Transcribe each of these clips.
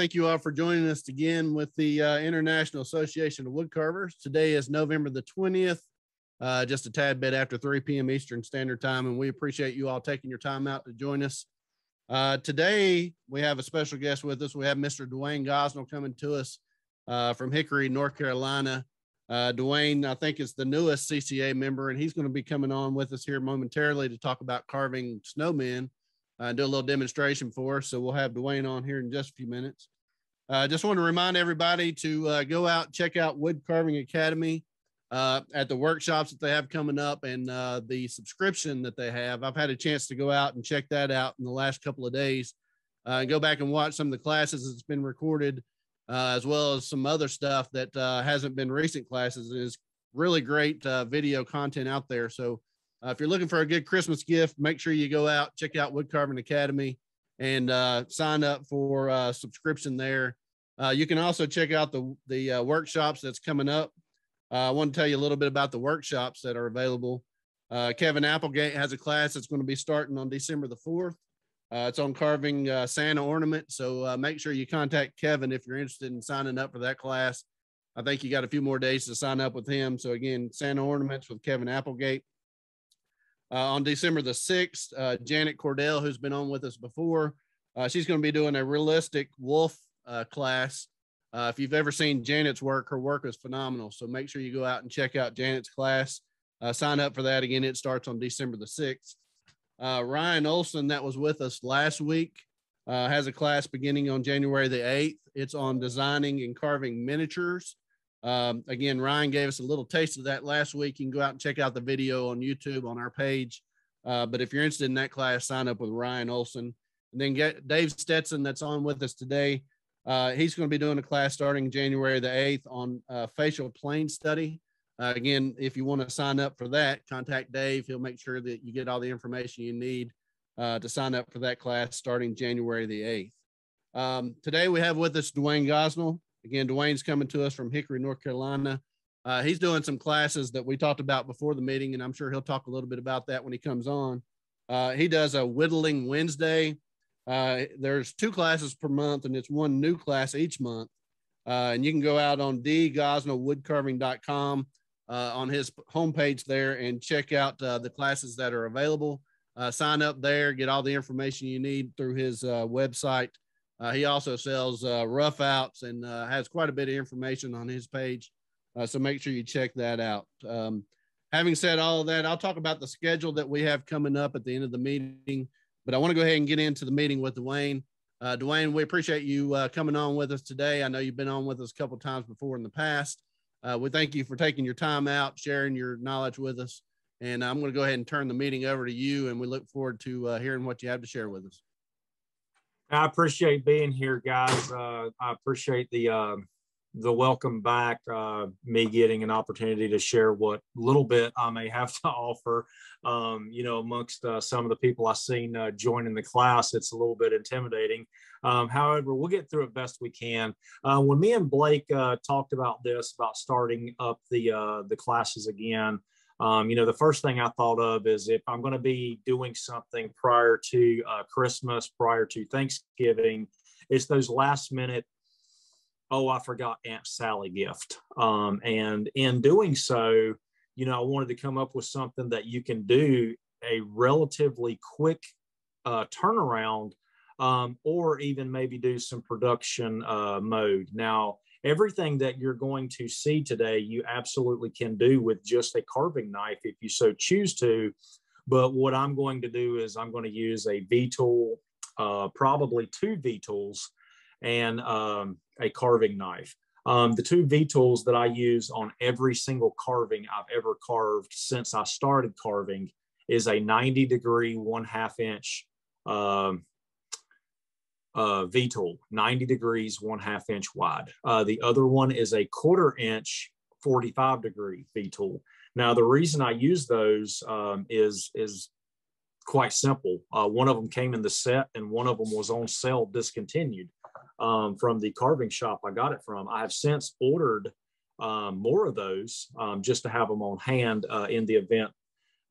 thank you all for joining us again with the International Association of Woodcarvers. Today is November the 20th, just a tad bit after 3 p.m. Eastern Standard Time, and we appreciate you all taking your time out to join us. Today, we have a special guest with us. We have Mr. Dwayne Gosnell coming to us from Hickory, North Carolina. Dwayne, I think, is the newest CCA member, and he's going to be coming on with us here momentarily to talk about carving snowmen. Do a little demonstration for us. So we'll have Dwayne on here in just a few minutes. Just want to remind everybody to go out, check out Woodcarving Academy at the workshops that they have coming up and the subscription that they have. I've had a chance to go out and check that out in the last couple of days and go back and watch some of the classes that's been recorded, as well as some other stuff that hasn't been recent classes. It's really great video content out there. So if you're looking for a good Christmas gift, make sure you go out, check out Woodcarving Academy, and sign up for a subscription there. You can also check out the workshops that's coming up. I want to tell you a little bit about the workshops that are available. Kevin Applegate has a class that's going to be starting on December the 4th. It's on carving Santa ornament. So make sure you contact Kevin if you're interested in signing up for that class. I think you got a few more days to sign up with him. So again, Santa ornaments with Kevin Applegate. On December the 6th, Janet Cordell, who's been on with us before, she's going to be doing a realistic wolf class. If you've ever seen Janet's work, her work is phenomenal. So make sure you go out and check out Janet's class. Sign up for that. Again, it starts on December the 6th. Ryan Olson, that was with us last week, has a class beginning on January the 8th. It's on designing and carving miniatures. Again, Ryan gave us a little taste of that last week. You can go out and check out the video on YouTube on our page. But if you're interested in that class, sign up with Ryan Olson. And then get Dave Stetson, that's on with us today. He's going to be doing a class starting January the 8th on facial plane study. Again, if you want to sign up for that, contact Dave. He'll make sure that you get all the information you need to sign up for that class starting January the 8th. Today we have with us Dwayne Gosnell. Again, Dwayne's coming to us from Hickory, North Carolina. He's doing some classes that we talked about before the meeting, and I'm sure he'll talk a little bit about that when he comes on. He does a Whittling Wednesday. There's 2 classes per month, and it's 1 new class each month. And you can go out on dgosnellwoodcarving.com on his homepage there and check out the classes that are available. Sign up there, get all the information you need through his website. He also sells rough outs and has quite a bit of information on his page. So make sure you check that out. Having said all of that, I'll talk about the schedule that we have coming up at the end of the meeting, but I want to go ahead and get into the meeting with Dwayne. Dwayne, we appreciate you coming on with us today. I know you've been on with us a couple of times before in the past. We thank you for taking your time out, sharing your knowledge with us. And I'm going to go ahead and turn the meeting over to you, and we look forward to hearing what you have to share with us. I appreciate being here, guys. I appreciate the welcome back, me getting an opportunity to share what little bit I may have to offer. You know, amongst some of the people I've seen joining the class, it's a little bit intimidating. However, we'll get through it best we can. When me and Blake talked about this, about starting up the classes again, you know, the first thing I thought of is if I'm going to be doing something prior to Christmas, prior to Thanksgiving, it's those last minute, oh, I forgot Aunt Sally gift. And in doing so, you know, I wanted to come up with something that you can do a relatively quick turnaround, or even maybe do some production mode. Now, everything that you're going to see today, you absolutely can do with just a carving knife if you so choose to. But what I'm going to do is I'm going to use a V-tool, probably 2 V-tools, and a carving knife. The 2 V-tools that I use on every single carving I've ever carved since I started carving is a 90-degree 1/2 inch V-tool, 90 degrees, 1/2 inch wide. The other one is a 1/4 inch 45-degree V-tool. Now, the reason I use those is quite simple. One of them came in the set, and one of them was on sale discontinued from the carving shop I got it from. I have since ordered more of those just to have them on hand in the event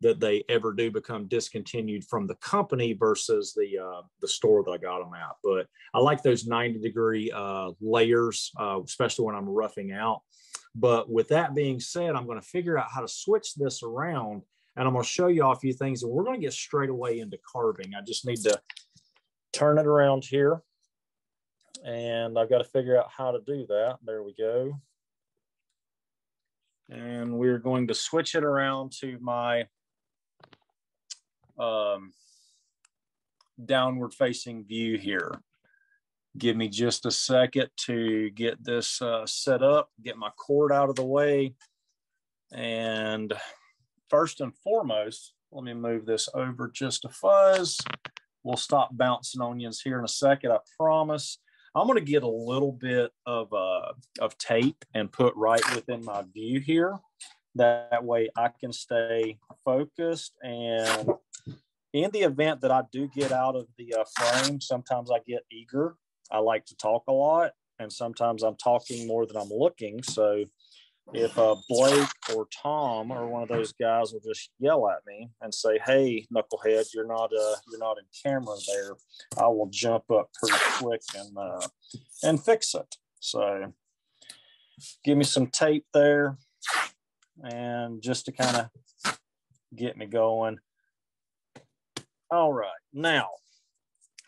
that they ever do become discontinued from the company versus the store that I got them at. But I like those 90-degree layers, especially when I'm roughing out. But with that being said, I'm going to figure out how to switch this around, and I'm going to show you all a few things, and we're going to get straight away into carving. I just need to turn it around here, and I've got to figure out how to do that. There we go. And we're going to switch it around to my downward facing view here. Give me just a second to get this set up, get my cord out of the way. And first and foremost, let me move this over just a fuzz. We'll stop bouncing onions here in a second, I promise. I'm going to get a little bit of tape and put right within my view here. That way I can stay focused, and in the event that I do get out of the frame, sometimes I get eager. I like to talk a lot, and sometimes I'm talking more than I'm looking. So if Blake or Tom or one of those guys will just yell at me and say, "Hey, knucklehead, you're not in camera there," I will jump up pretty quick and fix it. So give me some tape there, and just to kind of get me going. All right, now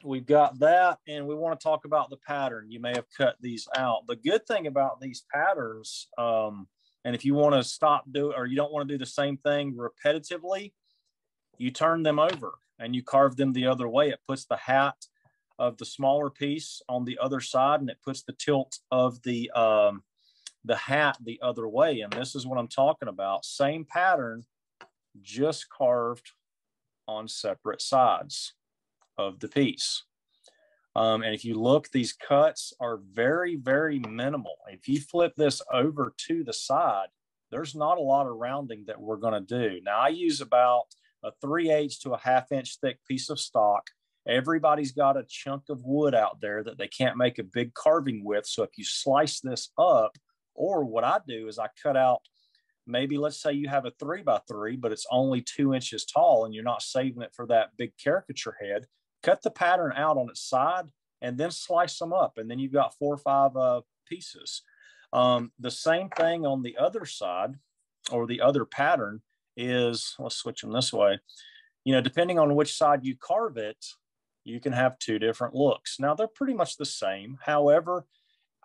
we've got that, and we want to talk about the pattern. You may have cut these out. The good thing about these patterns, and if you want to stop or you don't want to do the same thing repetitively, you turn them over and you carve them the other way. It puts the hat of the smaller piece on the other side, and it puts the tilt of the hat the other way. And this is what I'm talking about. Same pattern, just carved on separate sides of the piece. And if you look, these cuts are very, very minimal. If you flip this over to the side, there's not a lot of rounding that we're going to do. Now I use about a 3/8 to a 1/2 inch thick piece of stock. Everybody's got a chunk of wood out there that they can't make a big carving with. So if you slice this up, or what I do is I cut out, maybe let's say you have a 3x3, but it's only 2 inches tall and you're not saving it for that big caricature head. Cut the pattern out on its side and then slice them up. And then you've got 4 or 5 pieces. The same thing on the other side, or the other pattern is, let's switch them this way. You know, depending on which side you carve it, you can have 2 different looks. Now they're pretty much the same. However,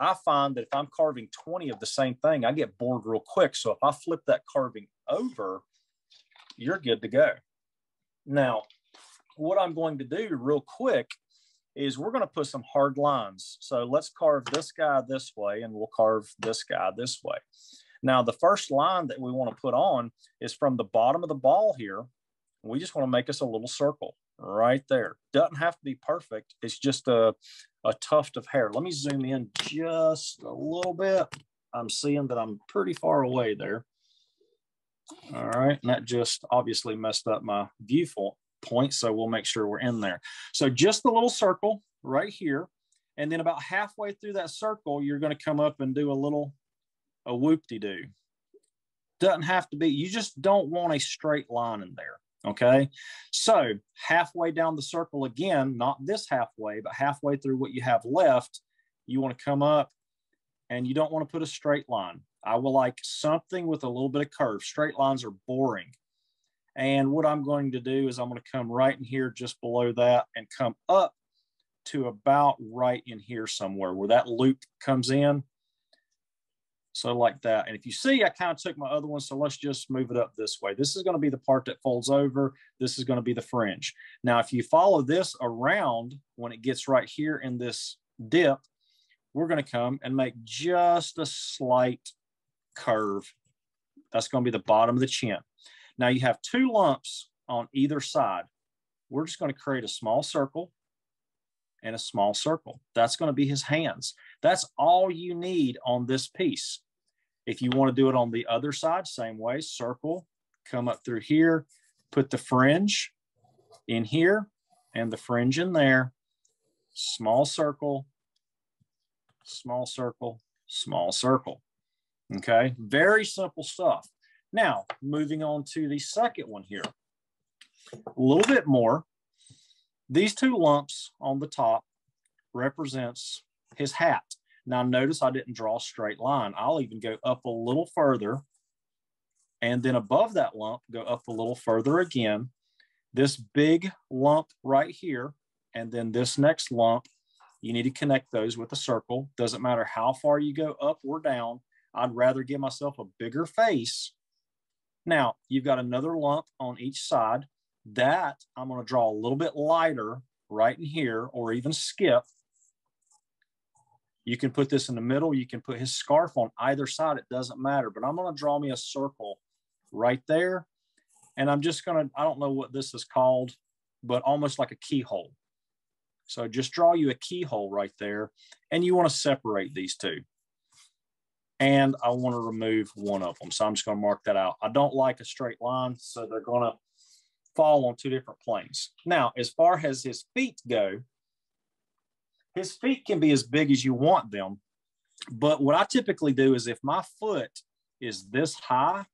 I find that if I'm carving 20 of the same thing, I get bored real quick. So if I flip that carving over, you're good to go. Now, what I'm going to do real quick is we're going to put some hard lines. So let's carve this guy this way, and we'll carve this guy this way. Now, the first line that we want to put on is from the bottom of the ball here. We just want to make us a little circle right there. Doesn't have to be perfect. It's just a tuft of hair. Let me zoom in just a little bit. I'm seeing that I'm pretty far away there. All right, and that just obviously messed up my viewpoint, so we'll make sure we're in there. So just a little circle right here, and then about halfway through that circle, you're going to come up and do a whoop-de-doo. Doesn't have to be, you just don't want a straight line in there. Okay, so halfway down the circle again, not this halfway, but halfway through what you have left, you want to come up, and you don't want to put a straight line. I will like something with a little bit of curve. Straight lines are boring. And what I'm going to do is I'm going to come right in here just below that and come up to about right in here somewhere where that loop comes in. So like that. And if you see, I kind of took my other one. So let's just move it up this way. This is going to be the part that folds over. This is going to be the fringe. Now, if you follow this around, when it gets right here in this dip, we're going to come and make just a slight curve. That's going to be the bottom of the chin. Now you have 2 lumps on either side. We're just going to create a small circle and a small circle. That's going to be his hands. That's all you need on this piece. If you want to do it on the other side, same way, circle, come up through here, put the fringe in here and the fringe in there, small circle, small circle, small circle. Okay, very simple stuff. Now, moving on to the second one here. A little bit more. These two lumps on the top represents his hat. Now, notice I didn't draw a straight line. I'll even go up a little further, and then above that lump, go up a little further again. This big lump right here, and then this next lump, you need to connect those with a circle. Doesn't matter how far you go up or down. I'd rather give myself a bigger face. Now, you've got another lump on each side. That I'm going to draw a little bit lighter right in here, or even skip. You can put this in the middle. You can put his scarf on either side. It doesn't matter. But I'm going to draw me a circle right there. And I'm just going to, I don't know what this is called, but almost like a keyhole. So just draw you a keyhole right there. And you want to separate these two. And I want to remove one of them. So I'm just going to mark that out. I don't like a straight line, so they're going to fall on two different planes. Now, as far as his feet go, his feet can be as big as you want them. But what I typically do is if my foot is this high,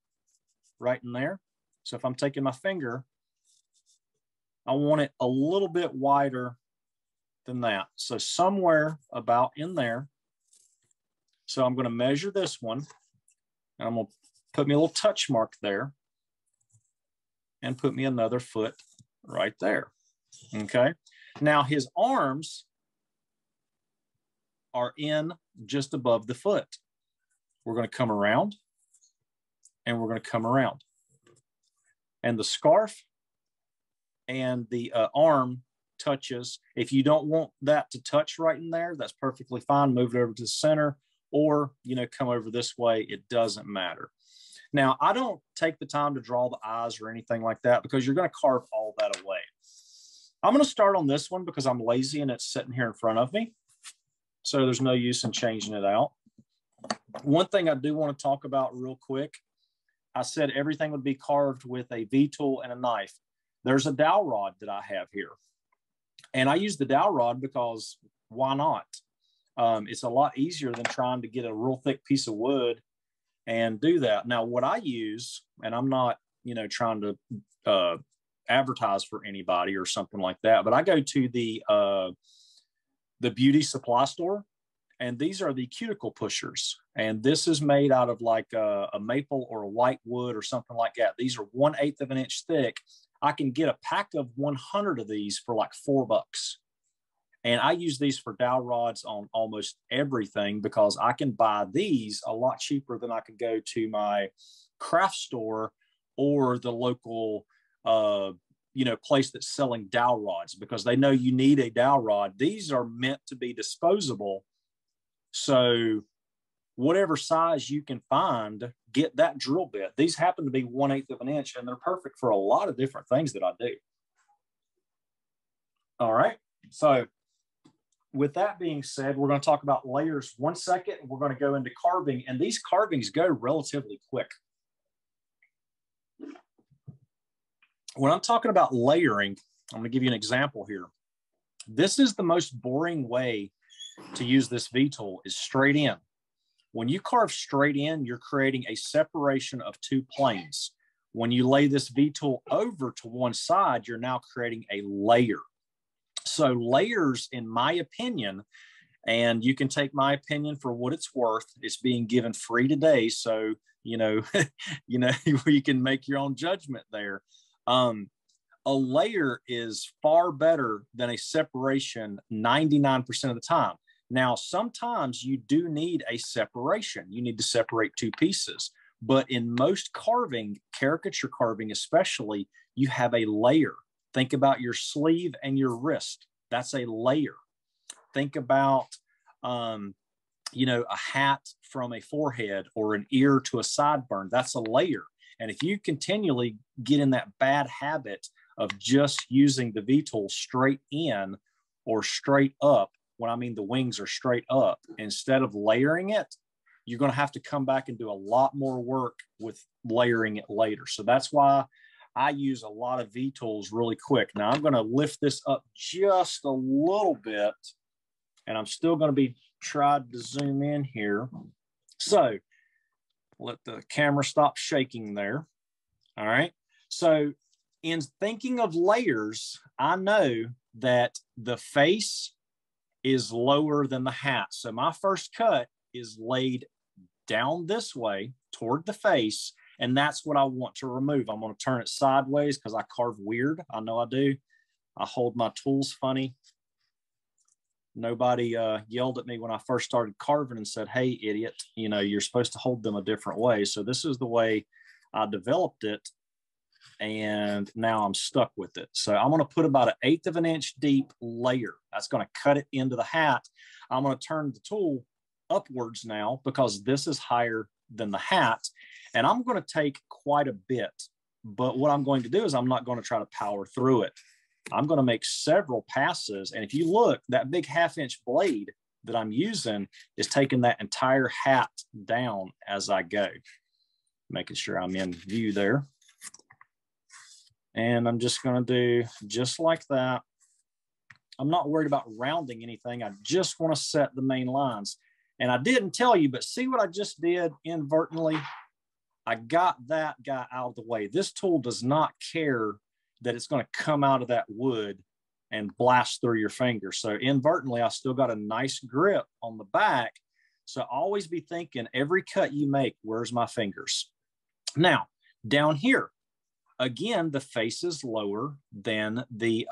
right in there. So if I'm taking my finger, I want it a little bit wider than that. So somewhere about in there. So I'm going to measure this one, and I'm going to put me a little touch mark there and put me another foot right there. Okay. Now his arms are in just above the foot. We're going to come around, and we're going to come around. And the scarf and the arm touches. If you don't want that to touch right in there, that's perfectly fine. Move it over to the center, or, you know, come over this way. It doesn't matter. Now, I don't take the time to draw the eyes or anything like that, because you're going to carve all that away. I'm going to start on this one because I'm lazy and it's sitting here in front of me. So there's no use in changing it out. One thing I do want to talk about real quick. I said everything would be carved with a V-tool and a knife. There's a dowel rod that I have here. And I use the dowel rod because why not? It's a lot easier than trying to get a real thick piece of wood and do that. Now, what I use, and I'm not, you know, trying to advertise for anybody or something like that, but I go to the beauty supply store, and these are the cuticle pushers. And this is made out of like a maple or a white wood or something like that. These are 1/8 of an inch thick. I can get a pack of 100 of these for like $4. And I use these for dowel rods on almost everything, because I can buy these a lot cheaper than I could go to my craft store or the local, you know, place that's selling dowel rods, because they know you need a dowel rod. These are meant to be disposable. So whatever size you can find, get that drill bit. These happen to be 1/8 of an inch, and they're perfect for a lot of different things that I do. All right. So with that being said, we're going to talk about layers 1 second. We're going to go into carving, and these carvings go relatively quick. When I'm talking about layering, I'm going to give you an example here. This is the most boring way to use this V-tool, is straight in. When you carve straight in, you're creating a separation of two planes. When you lay this V-tool over to one side, you're now creating a layer. So layers, in my opinion, and you can take my opinion for what it's worth, it's being given free today. So, you know, you can make your own judgment there. A layer is far better than a separation 99% of the time. Now, sometimes you do need a separation. You need to separate two pieces. But in most carving, caricature carving especially, you have a layer. Think about your sleeve and your wrist. That's a layer. Think about, you know, a hat from a forehead or an ear to a sideburn. That's a layer. And if you continually get in that bad habit of just using the V-tool straight in or straight up, when I mean the wings are straight up, instead of layering it, you're going to have to come back and do a lot more work with layering it later. So that's why I use a lot of V-tools really quick. Now I'm going to lift this up just a little bit, and I'm still going to be trying to zoom in here. So let the camera stop shaking there. All right. So in thinking of layers, I know that the face is lower than the hat. So my first cut is laid down this way toward the face, and that's what I want to remove. I'm going to turn it sideways because I carve weird. I know I do. I hold my tools funny. Nobody yelled at me when I first started carving and said, hey, idiot, you know, you're supposed to hold them a different way. So this is the way I developed it, and now I'm stuck with it. So I'm going to put about 1/8 of an inch deep layer. That's going to cut it into the hat. I'm going to turn the tool upwards now because this is higher than the hat, and I'm going to take quite a bit. But what I'm going to do is I'm not going to try to power through it. I'm going to make several passes. And if you look, that big 1/2 inch blade that I'm using is taking that entire hat down as I go. Making sure I'm in view there. And I'm just going to do just like that. I'm not worried about rounding anything. I just want to set the main lines. And I didn't tell you, but see what I just did inadvertently? I got that guy out of the way. This tool does not care that it's going to come out of that wood and blast through your finger. So inadvertently, I still got a nice grip on the back. So always be thinking every cut you make, where's my fingers? Now, down here, again, the face is lower than the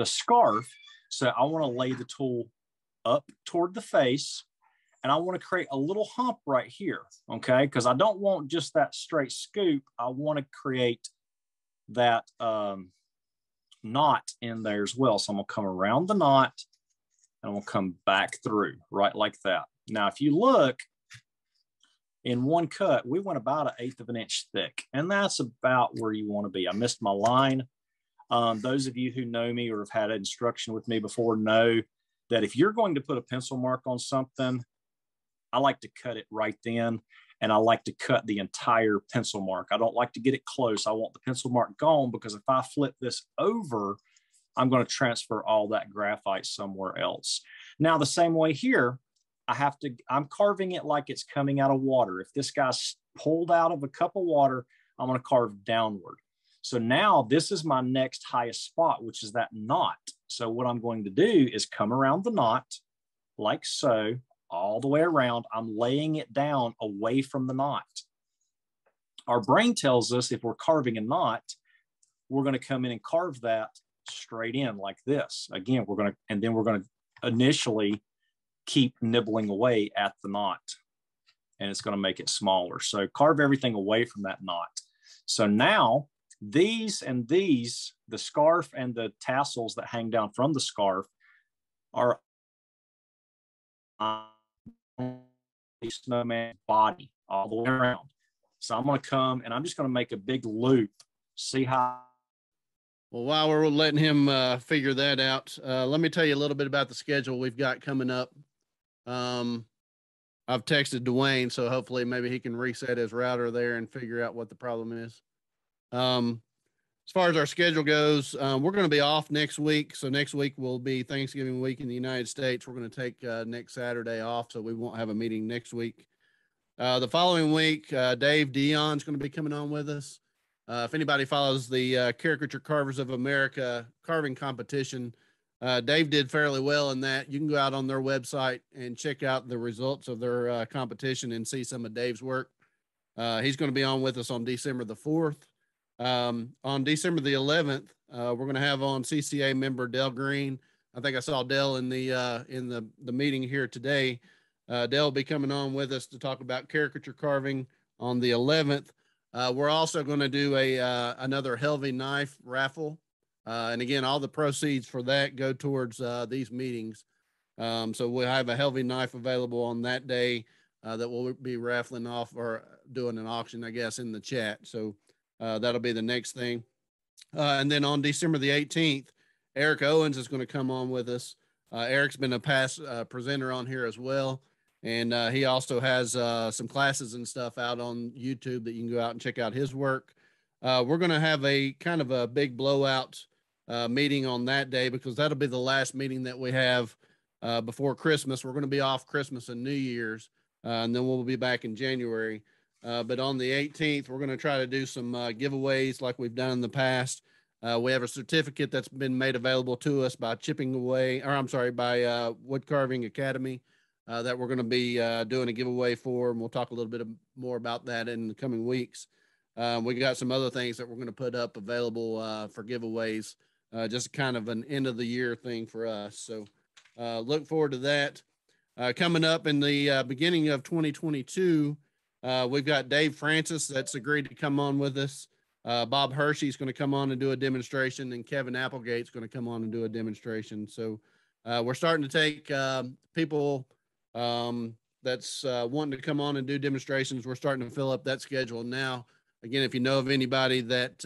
scarf. So I want to lay the tool up toward the face, and I want to create a little hump right here, okay? Because I don't want just that straight scoop. I want to create that knot in there as well. So I'm going to come around the knot, and I'm going to come back through, right like that. Now, if you look, in one cut, we went about 1/8 of an inch thick, and that's about where you want to be. I missed my line. Those of you who know me or have had instruction with me before know that if you're going to put a pencil mark on something, I like to cut it right then, and I like to cut the entire pencil mark. I don't like to get it close. I want the pencil mark gone, because if I flip this over, I'm going to transfer all that graphite somewhere else. Now, the same way here, I'm carving it like it's coming out of water. If this guy's pulled out of a cup of water, I'm going to carve downward. So now this is my next highest spot, which is that knot. So what I'm going to do is come around the knot like so, all the way around. I'm laying it down away from the knot. Our brain tells us if we're carving a knot, we're going to come in and carve that straight in like this. Again, we're going to initially keep nibbling away at the knot, and it's going to make it smaller. So carve everything away from that knot. So now these and these, the scarf and the tassels that hang down from the scarf, are snowman body all the way around. So I'm going to come and I'm just going to make a big loop. See how? Well, while we're letting him figure that out, let me tell you a little bit about the schedule we've got coming up. I've texted Dwayne, so hopefully maybe he can reset his router there and figure out what the problem is. As far as our schedule goes, we're going to be off next week. So next week will be Thanksgiving week in the United States. We're going to take next Saturday off, so we won't have a meeting next week. The following week, Dave Dion's going to be coming on with us. If anybody follows the Caricature Carvers of America carving competition, Dave did fairly well in that. You can go out on their website and check out the results of their competition and see some of Dave's work. He's going to be on with us on December the 4th. On December the 11th, we're going to have on CCA member Dell Green. I think I saw Dell in the meeting here today. Dell will be coming on with us to talk about caricature carving on the 11th. We're also going to do another Helvey knife raffle. And again, all the proceeds for that go towards these meetings. So we'll have a Helvey knife available on that day that we'll be raffling off or doing an auction, I guess, in the chat. So that'll be the next thing. And then on December the 18th, Eric Owens is going to come on with us. Eric's been a past presenter on here as well. And he also has some classes and stuff out on YouTube that you can go out and check out his work. We're going to have a kind of a big blowout meeting on that day, because that'll be the last meeting that we have before Christmas. We're going to be off Christmas and New Year's. and then we'll be back in January. But on the 18th, we're going to try to do some giveaways like we've done in the past. We have a certificate that's been made available to us by by Woodcarving Academy that we're going to be doing a giveaway for, and we'll talk a little bit more about that in the coming weeks. We got some other things that we're going to put up available for giveaways, just kind of an end of the year thing for us. So look forward to that. Coming up in the beginning of 2022, we've got Dave Francis that's agreed to come on with us. Bob Hershey's going to come on and do a demonstration, and Kevin Applegate's going to come on and do a demonstration. So we're starting to take people that's wanting to come on and do demonstrations. We're starting to fill up that schedule now. Again, if you know of anybody that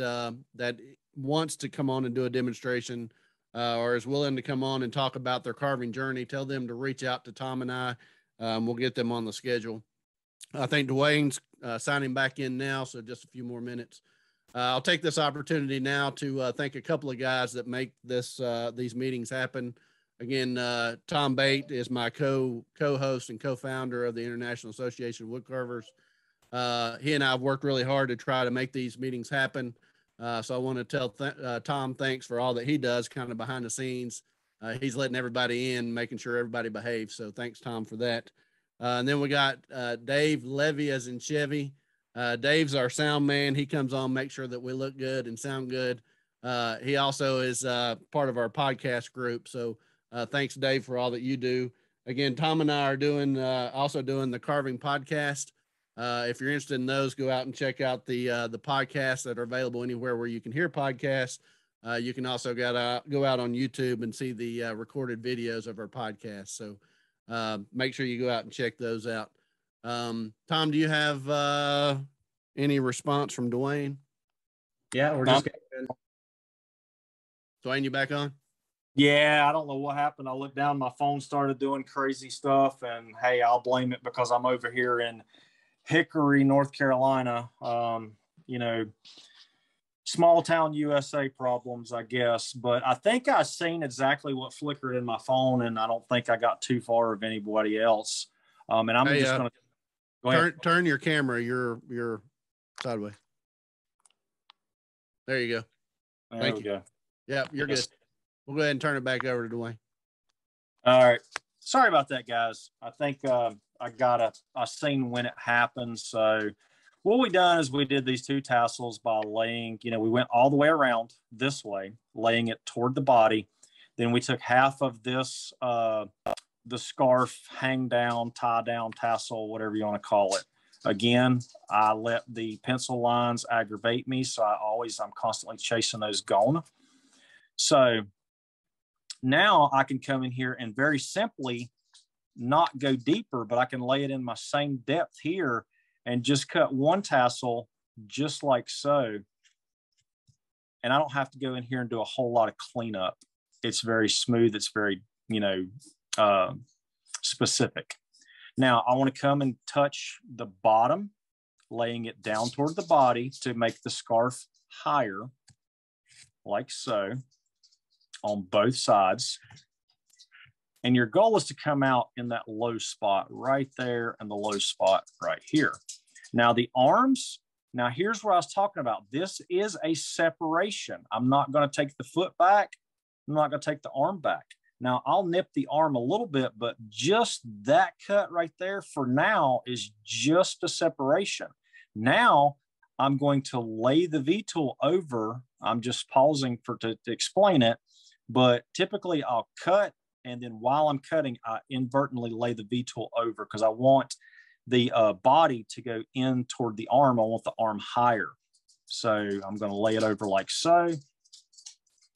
that wants to come on and do a demonstration or is willing to come on and talk about their carving journey, tell them to reach out to Thom and I. We'll get them on the schedule. I think Dwayne's signing back in now, so just a few more minutes. I'll take this opportunity now to thank a couple of guys that make these meetings happen. Again, Thom Bate is my co-host and co-founder of the International Association of Woodcarvers. He and I have worked really hard to try to make these meetings happen. So I want to tell Thom thanks for all that he does kind of behind the scenes. He's letting everybody in, making sure everybody behaves. So thanks, Thom, for that. And then we got Dave Levee as in Chevy. Dave's our sound man. He comes on, make sure that we look good and sound good. He also is part of our podcast group. So thanks, Dave, for all that you do. Again, Thom and I are also doing the Carving podcast. If you're interested in those, go out and check out the podcasts that are available anywhere where you can hear podcasts. You can also go out on YouTube and see the recorded videos of our podcast. So make sure you go out and check those out. Thom, do you have any response from Dwayne? Yeah, we're just Dwayne, you back on? Yeah, I don't know what happened. I looked down, my phone started doing crazy stuff, and hey, I'll blame it because I'm over here in Hickory, North Carolina. Small town USA problems, I guess. But I think I seen exactly what flickered in my phone, and I don't think I got too far of anybody else. And I'm just going to go ahead. Turn your camera. You're sideways. There you go. Thank you. Go. Yeah, you're good. We'll go ahead and turn it back over to Dwayne. All right. Sorry about that, guys. I think I seen when it happened. So what we done is we did these two tassels by laying, we went all the way around this way, laying it toward the body. Then we took half of this, the scarf, hang down, tie down tassel, whatever you want to call it. Again, I let the pencil lines aggravate me. So I'm constantly chasing those gone. So now I can come in here and very simply not go deeper, but I can lay it in my same depth here and just cut one tassel just like so. And I don't have to go in here and do a whole lot of cleanup. It's very smooth. It's very, specific. Now I want to come and touch the bottom, laying it down toward the body to make the scarf higher, like so, on both sides. And your goal is to come out in that low spot right there and the low spot right here. Now the arms, here's what I was talking about. This is a separation. I'm not going to take the foot back. I'm not going to take the arm back. Now I'll nip the arm a little bit, but just that cut right there for now is just a separation. Now I'm going to lay the V-tool over. I'm just pausing to explain it, but typically I'll cut, and then while I'm cutting, I inadvertently lay the V-tool over because I want the body to go in toward the arm. I want the arm higher. So I'm going to lay it over like so.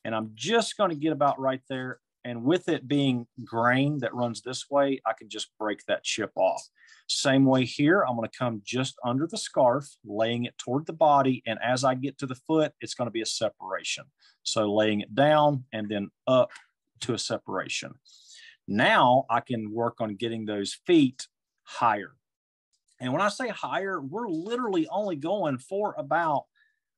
And I'm just going to get about right there. And with it being grain that runs this way, I can just break that chip off. Same way here, I'm going to come just under the scarf, laying it toward the body. And as I get to the foot, it's going to be a separation. So laying it down and then up to a separation. Now I can work on getting those feet higher. And when I say higher, we're literally only going for about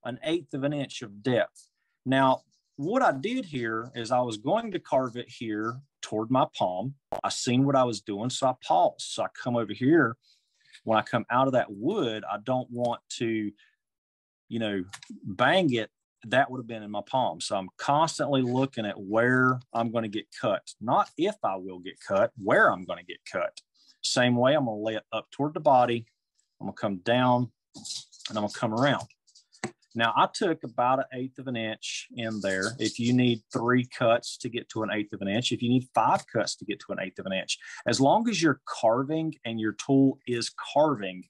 1/8 of an inch of depth. Now, what I did here is I was going to carve it here toward my palm. I seen what I was doing, so I paused. So I come over here. When I come out of that wood, I don't want to, you know, bang it. That would have been in my palm. So I'm constantly looking at where I'm going to get cut, not if I will get cut, where I'm going to get cut. Same way, I'm going to lay it up toward the body. I'm going to come down and I'm going to come around. Now, I took about 1/8 of an inch in there. If you need 3 cuts to get to 1/8 of an inch, if you need 5 cuts to get to 1/8 of an inch, as long as you're carving and your tool is carving,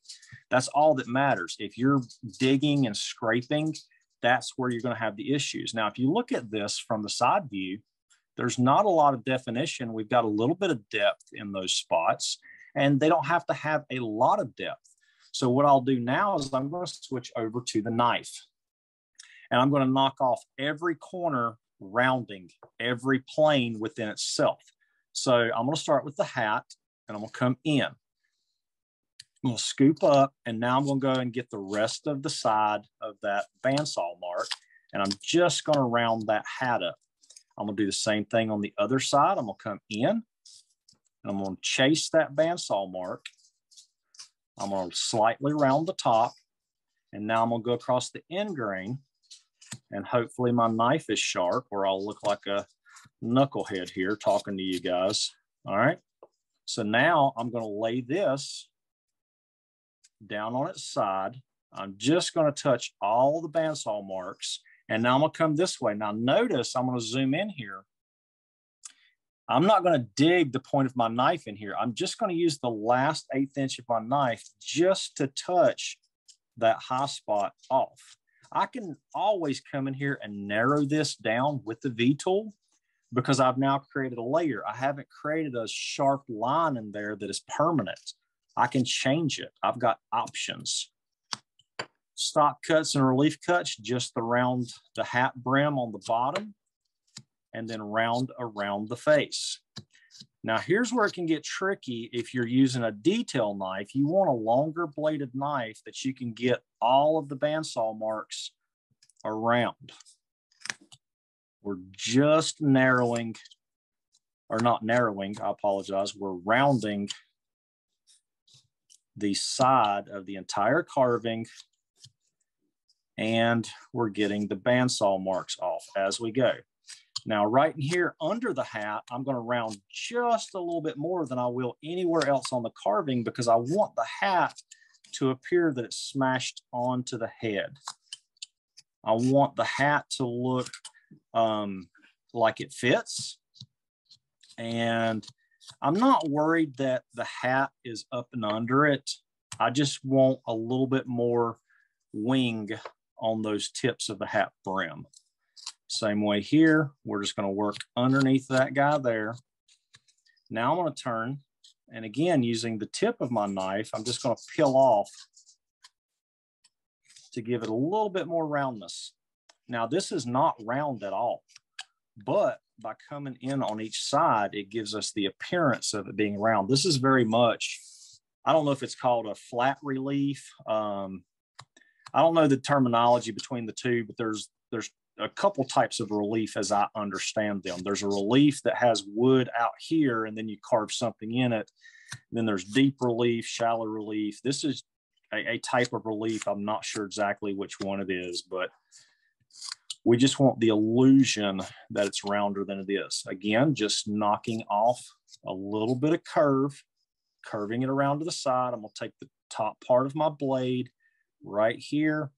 that's all that matters. If you're digging and scraping, that's where you're going to have the issues. Now, if you look at this from the side view, there's not a lot of definition. We've got a little bit of depth in those spots, and they don't have to have a lot of depth. So what I'll do now is I'm going to switch over to the knife. And I'm going to knock off every corner, rounding every plane within itself. So I'm going to start with the hat, and I'm going to come in. I'm going to scoop up, and now I'm going to go and get the rest of the side of that bandsaw mark, and I'm just going to round that hat up. I'm going to do the same thing on the other side. I'm going to come in, and I'm going to chase that bandsaw mark. I'm going to slightly round the top, and now I'm going to go across the end grain. And hopefully my knife is sharp, or I'll look like a knucklehead here talking to you guys. All right. So now I'm going to lay this down on its side. I'm just going to touch all the bandsaw marks. And now I'm going to come this way. Now notice I'm going to zoom in here. I'm not going to dig the point of my knife in here. I'm just going to use the last 1/8 inch of my knife just to touch that high spot off. I can always come in here and narrow this down with the V tool because I've now created a layer. I haven't created a sharp line in there that is permanent. I can change it. I've got options. Stock cuts and relief cuts, just around the hat brim on the bottom, and then round around the face. Now here's where it can get tricky. If you're using a detail knife, you want a longer bladed knife that you can get all of the bandsaw marks around. We're just narrowing, or not narrowing, I apologize. We're rounding the side of the entire carving, and we're getting the bandsaw marks off as we go. Now, right in here under the hat, I'm going to round just a little bit more than I will anywhere else on the carving because I want the hat to appear that it's smashed onto the head. I want the hat to look like it fits. And I'm not worried that the hat is up and under it. I just want a little bit more wing on those tips of the hat brim. Same way here, we're just going to work underneath that guy there. Now I'm going to turn, and again, using the tip of my knife, I'm just going to peel off to give it a little bit more roundness. Now this is not round at all, but by coming in on each side, it gives us the appearance of it being round. This is very much, I don't know if it's called a flat relief. I don't know the terminology between the two, but there's a couple types of relief as I understand them. There's a relief that has wood out here and then you carve something in it. Then there's deep relief, shallow relief. This is a type of relief. I'm not sure exactly which one it is, but we just want the illusion that it's rounder than it is. Again, just knocking off a little bit of curve, curving it around to the side. I'm gonna take the top part of my blade right here,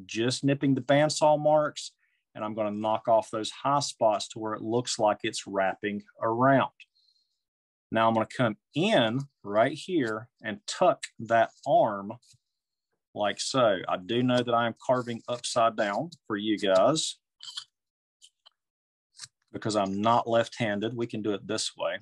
just nipping the bandsaw marks, and I'm going to knock off those high spots to where it looks like it's wrapping around. Now I'm going to come in right here and tuck that arm like so. I do know that I am carving upside down for you guys because I'm not left-handed. We can do it this way.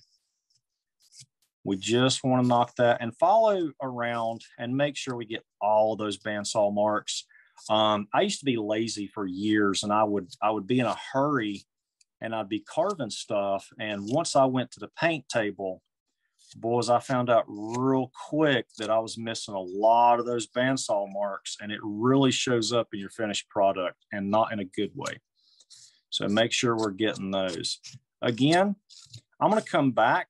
We just want to knock that and follow around and make sure we get all of those bandsaw marks. I used to be lazy for years, and I would be in a hurry and I'd be carving stuff. And once I went to the paint table, boys, I found out real quick that I was missing a lot of those bandsaw marks, and it really shows up in your finished product and not in a good way. So make sure we're getting those. Again, I'm going to come back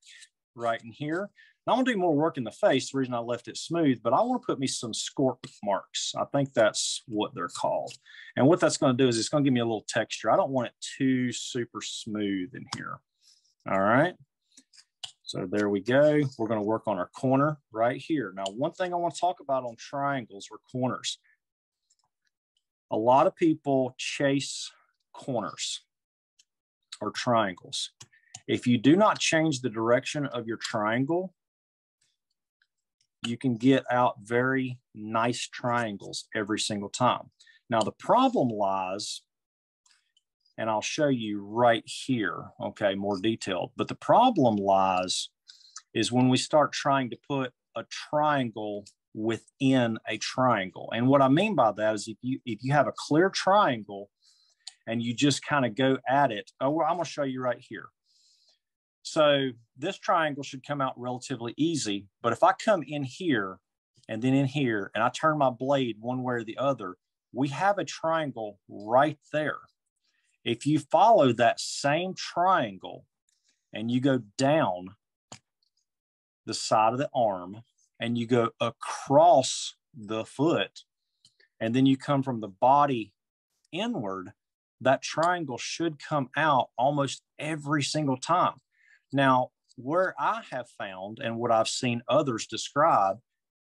right in here. And I'm going to do more work in the face, the reason I left it smooth, but I want to put me some scorp marks. I think that's what they're called. And what that's going to do is it's going to give me a little texture. I don't want it too super smooth in here. All right. So there we go. We're going to work on our corner right here. Now, one thing I want to talk about on triangles or corners. A lot of people chase corners or triangles. If you do not change the direction of your triangle, you can get out very nice triangles every single time. Now, the problem lies, and I'll show you right here, okay, more detailed, but the problem lies is when we start trying to put a triangle within a triangle. And what I mean by that is if you have a clear triangle and you just kind of go at it, I'm going to show you right here. So this triangle should come out relatively easy, but if I come in here and then in here and I turn my blade one way or the other, we have a triangle right there. If you follow that same triangle and you go down the side of the arm and you go across the foot and then you come from the body inward, that triangle should come out almost every single time. Now, where I have found and what I've seen others describe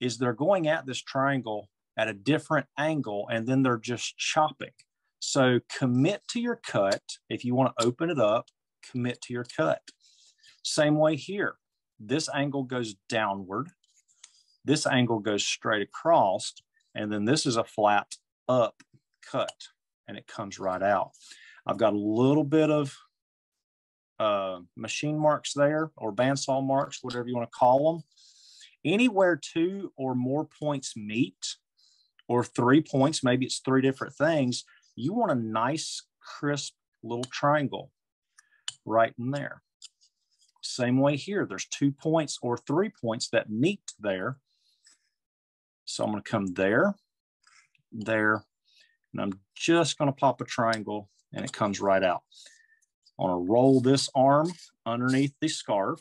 is they're going at this triangle at a different angle and then they're just chopping. So commit to your cut. If you want to open it up, commit to your cut. Same way here. This angle goes downward. This angle goes straight across. And then this is a flat up cut and it comes right out. I've got a little bit of machine marks there or bandsaw marks, whatever you want to call them. Anywhere 2 or more points meet or 3 points, maybe it's 3 different things, you want a nice crisp little triangle right in there. Same way here, there's 2 points or 3 points that meet there. So I'm going to come there, there, and I'm just going to pop a triangle and it comes right out. I'm going to roll this arm underneath the scarf.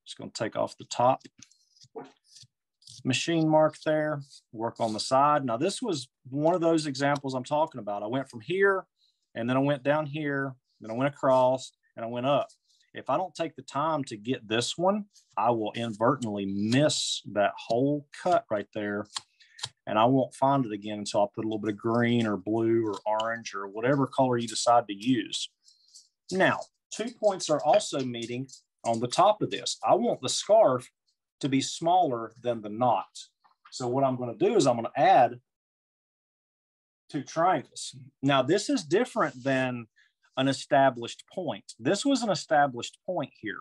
Just going to take off the top machine mark there, work on the side. Now, this was one of those examples I'm talking about. I went from here, and then I went down here, then I went across, and I went up. If I don't take the time to get this one, I will inadvertently miss that whole cut right there. And I won't find it again until I put a little bit of green or blue or orange or whatever color you decide to use. Now, 2 points are also meeting on the top of this. I want the scarf to be smaller than the knot. So what I'm going to do is I'm going to add 2 triangles. Now, this is different than an established point. This was an established point here.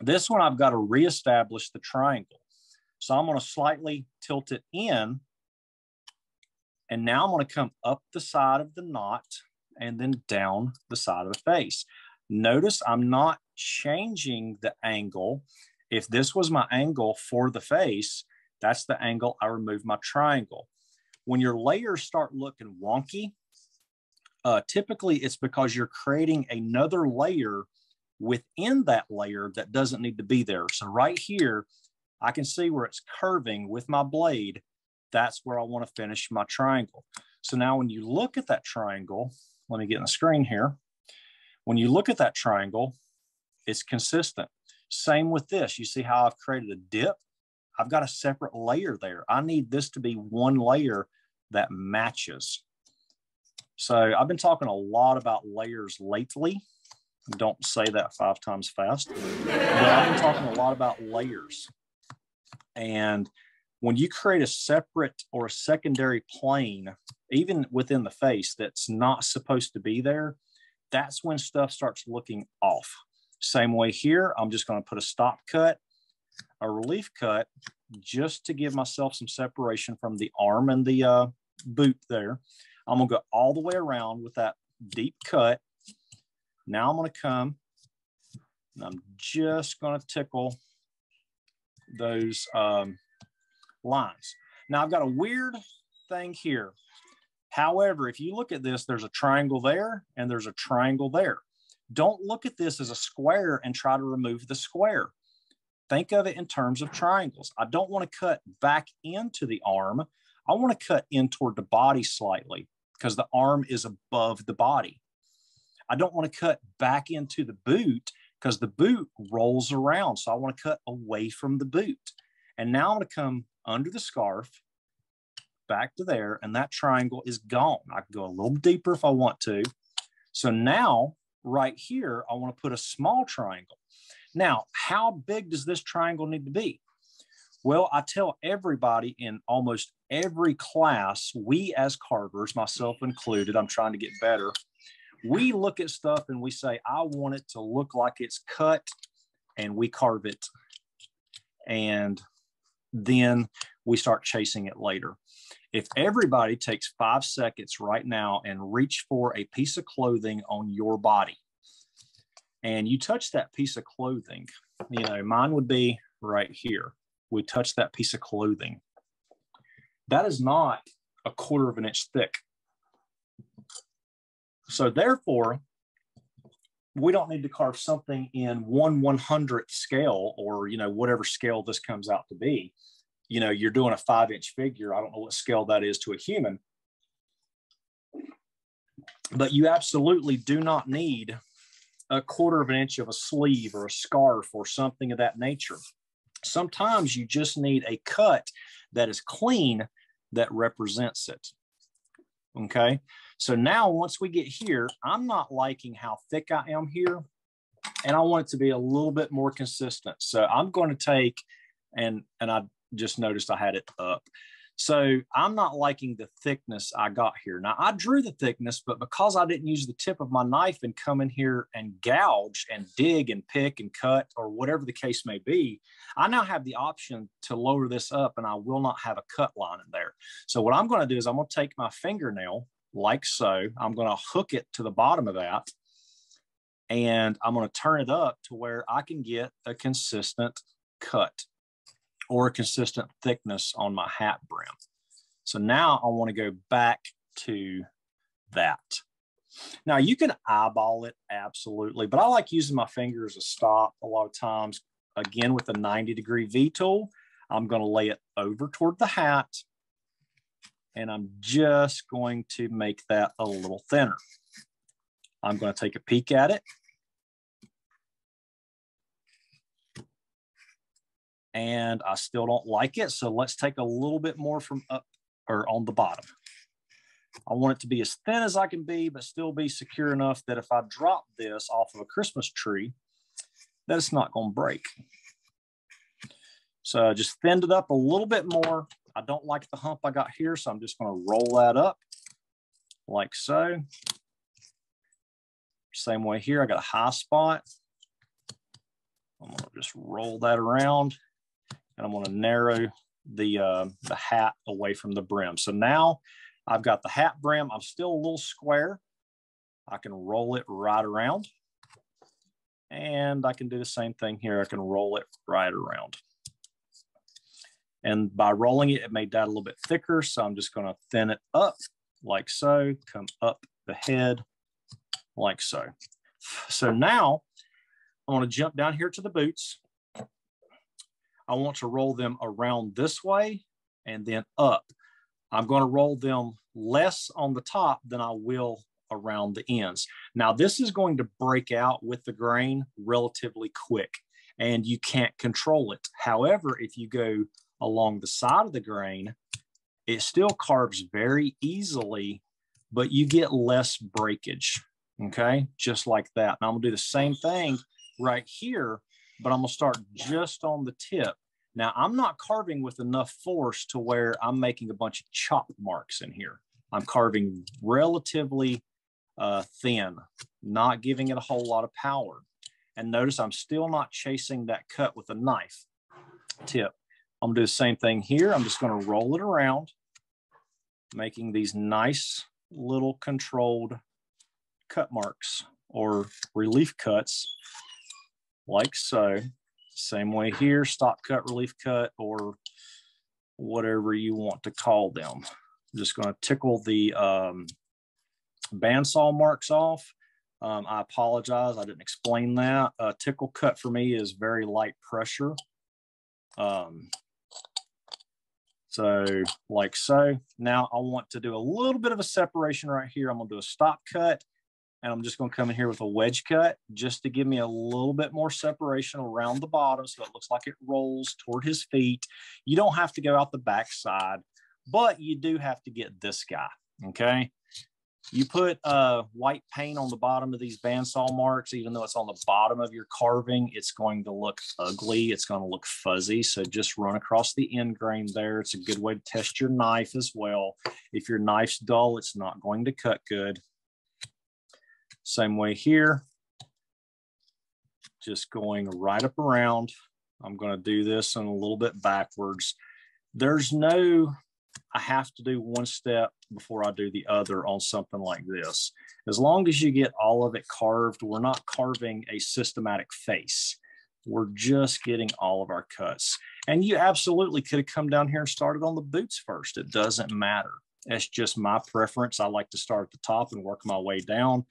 This one, I've got to reestablish the triangle. So I'm going to slightly tilt it in. And now I'm going to come up the side of the knot and then down the side of the face. Notice I'm not changing the angle. If this was my angle for the face, that's the angle I remove my triangle. When your layers start looking wonky, typically it's because you're creating another layer within that layer that doesn't need to be there. So right here, I can see where it's curving with my blade. That's where I want to finish my triangle. So now when you look at that triangle, let me get on the screen here. When you look at that triangle, it's consistent. Same with this. You see how I've created a dip? I've got a separate layer there. I need this to be one layer that matches. So I've been talking a lot about layers lately. Don't say that 5 times fast. But I've been talking a lot about layers. And when you create a separate or a secondary plane, even within the face that's not supposed to be there, that's when stuff starts looking off. Same way here, I'm just going to put a stop cut, a relief cut, just to give myself some separation from the arm and the boot there. I'm going to go all the way around with that deep cut. Now I'm going to come and I'm just going to tickle those lines. Now I've got a weird thing here. However, if you look at this, there's a triangle there and there's a triangle there. don't look at this as a square and try to remove the square. Think of it in terms of triangles. I don't want to cut back into the arm. I want to cut in toward the body slightly because the arm is above the body. I don't want to cut back into the boot because the boot rolls around. So I want to cut away from the boot. And now I'm going to come under the scarf, back to there, and that triangle is gone. I can go a little deeper if I want to. So now, right here, I want to put a small triangle. Now, how big does this triangle need to be? Well, I tell everybody in almost every class, we as carvers, myself included, I'm trying to get better, we look at stuff and we say, I want it to look like it's cut, and we carve it. And then we start chasing it later. If everybody takes 5 seconds right now and reach for a piece of clothing on your body, and you touch that piece of clothing, you know, mine would be right here. We touch that piece of clothing. That is not 1/4 of an inch thick. So therefore, we don't need to carve something in 1/100th scale, or, you know, whatever scale this comes out to be. You know, you're doing a 5-inch figure. I don't know what scale that is to a human, but you absolutely do not need 1/4 of an inch of a sleeve or a scarf or something of that nature. Sometimes you just need a cut that is clean that represents it. Okay. So now once we get here, I'm not liking how thick I am here, and I want it to be a little bit more consistent. So I'm going to take, and I just noticed I had it up. So I'm not liking the thickness I got here. Now I drew the thickness, but because I didn't use the tip of my knife and come in here and gouge and dig and pick and cut or whatever the case may be, I now have the option to lower this up and I will not have a cut line in there. So what I'm going to do is I'm going to take my fingernail like so. I'm going to hook it to the bottom of that, and I'm going to turn it up to where I can get a consistent cut or a consistent thickness on my hat brim. So now I want to go back to that. Now you can eyeball it, absolutely, but I like using my finger as a stop a lot of times. Again, with a 90-degree V tool, I'm going to lay it over toward the hat, and I'm just going to make that a little thinner. I'm going to take a peek at it. And I still don't like it. So let's take a little bit more from up or on the bottom. I want it to be as thin as I can be, but still be secure enough that if I drop this off of a Christmas tree, that it's not going to break. So I just thinned it up a little bit more. I don't like the hump I got here, so I'm just going to roll that up like so. Same way here, I got a high spot. I'm going to just roll that around, and I'm going to narrow the hat away from the brim. So now I've got the hat brim. I'm still a little square. I can roll it right around, and I can do the same thing here. I can roll it right around. And by rolling it, it made that a little bit thicker. So I'm just going to thin it up like so, come up the head like so. So now I want to jump down here to the boots. I want to roll them around this way and then up. I'm going to roll them less on the top than I will around the ends. Now this is going to break out with the grain relatively quick, and you can't control it. However, if you go along the side of the grain, it still carves very easily, but you get less breakage. Okay, just like that. Now I'm gonna do the same thing right here, but I'm gonna start just on the tip. Now I'm not carving with enough force to where I'm making a bunch of chop marks in here. I'm carving relatively thin, not giving it a whole lot of power. And notice I'm still not chasing that cut with a knife tip. I'm gonna do the same thing here. I'm just gonna roll it around, making these nice little controlled cut marks or relief cuts like so. Same way here, stop cut, relief cut, or whatever you want to call them. I'm just going to tickle the bandsaw marks off, I apologize. I didn't explain that. Tickle cut for me is very light pressure. So like so. Now I want to do a little bit of a separation right here. I'm going to do a stop cut, and I'm just going to come in here with a wedge cut just to give me a little bit more separation around the bottom so it looks like it rolls toward his feet. You don't have to go out the back side, but you do have to get this guy, okay? You put white paint on the bottom of these bandsaw marks, even though it's on the bottom of your carving, it's going to look ugly. It's going to look fuzzy. So just run across the end grain there. It's a good way to test your knife as well. If your knife's dull, it's not going to cut good. Same way here. Just going right up around. I'm going to do this in a little bit backwards. There's no, I have to do one step before I do the other on something like this. As long as you get all of it carved, we're not carving a systematic face. We're just getting all of our cuts. And you absolutely could have come down here and started on the boots first. It doesn't matter. It's just my preference. I like to start at the top and work my way down.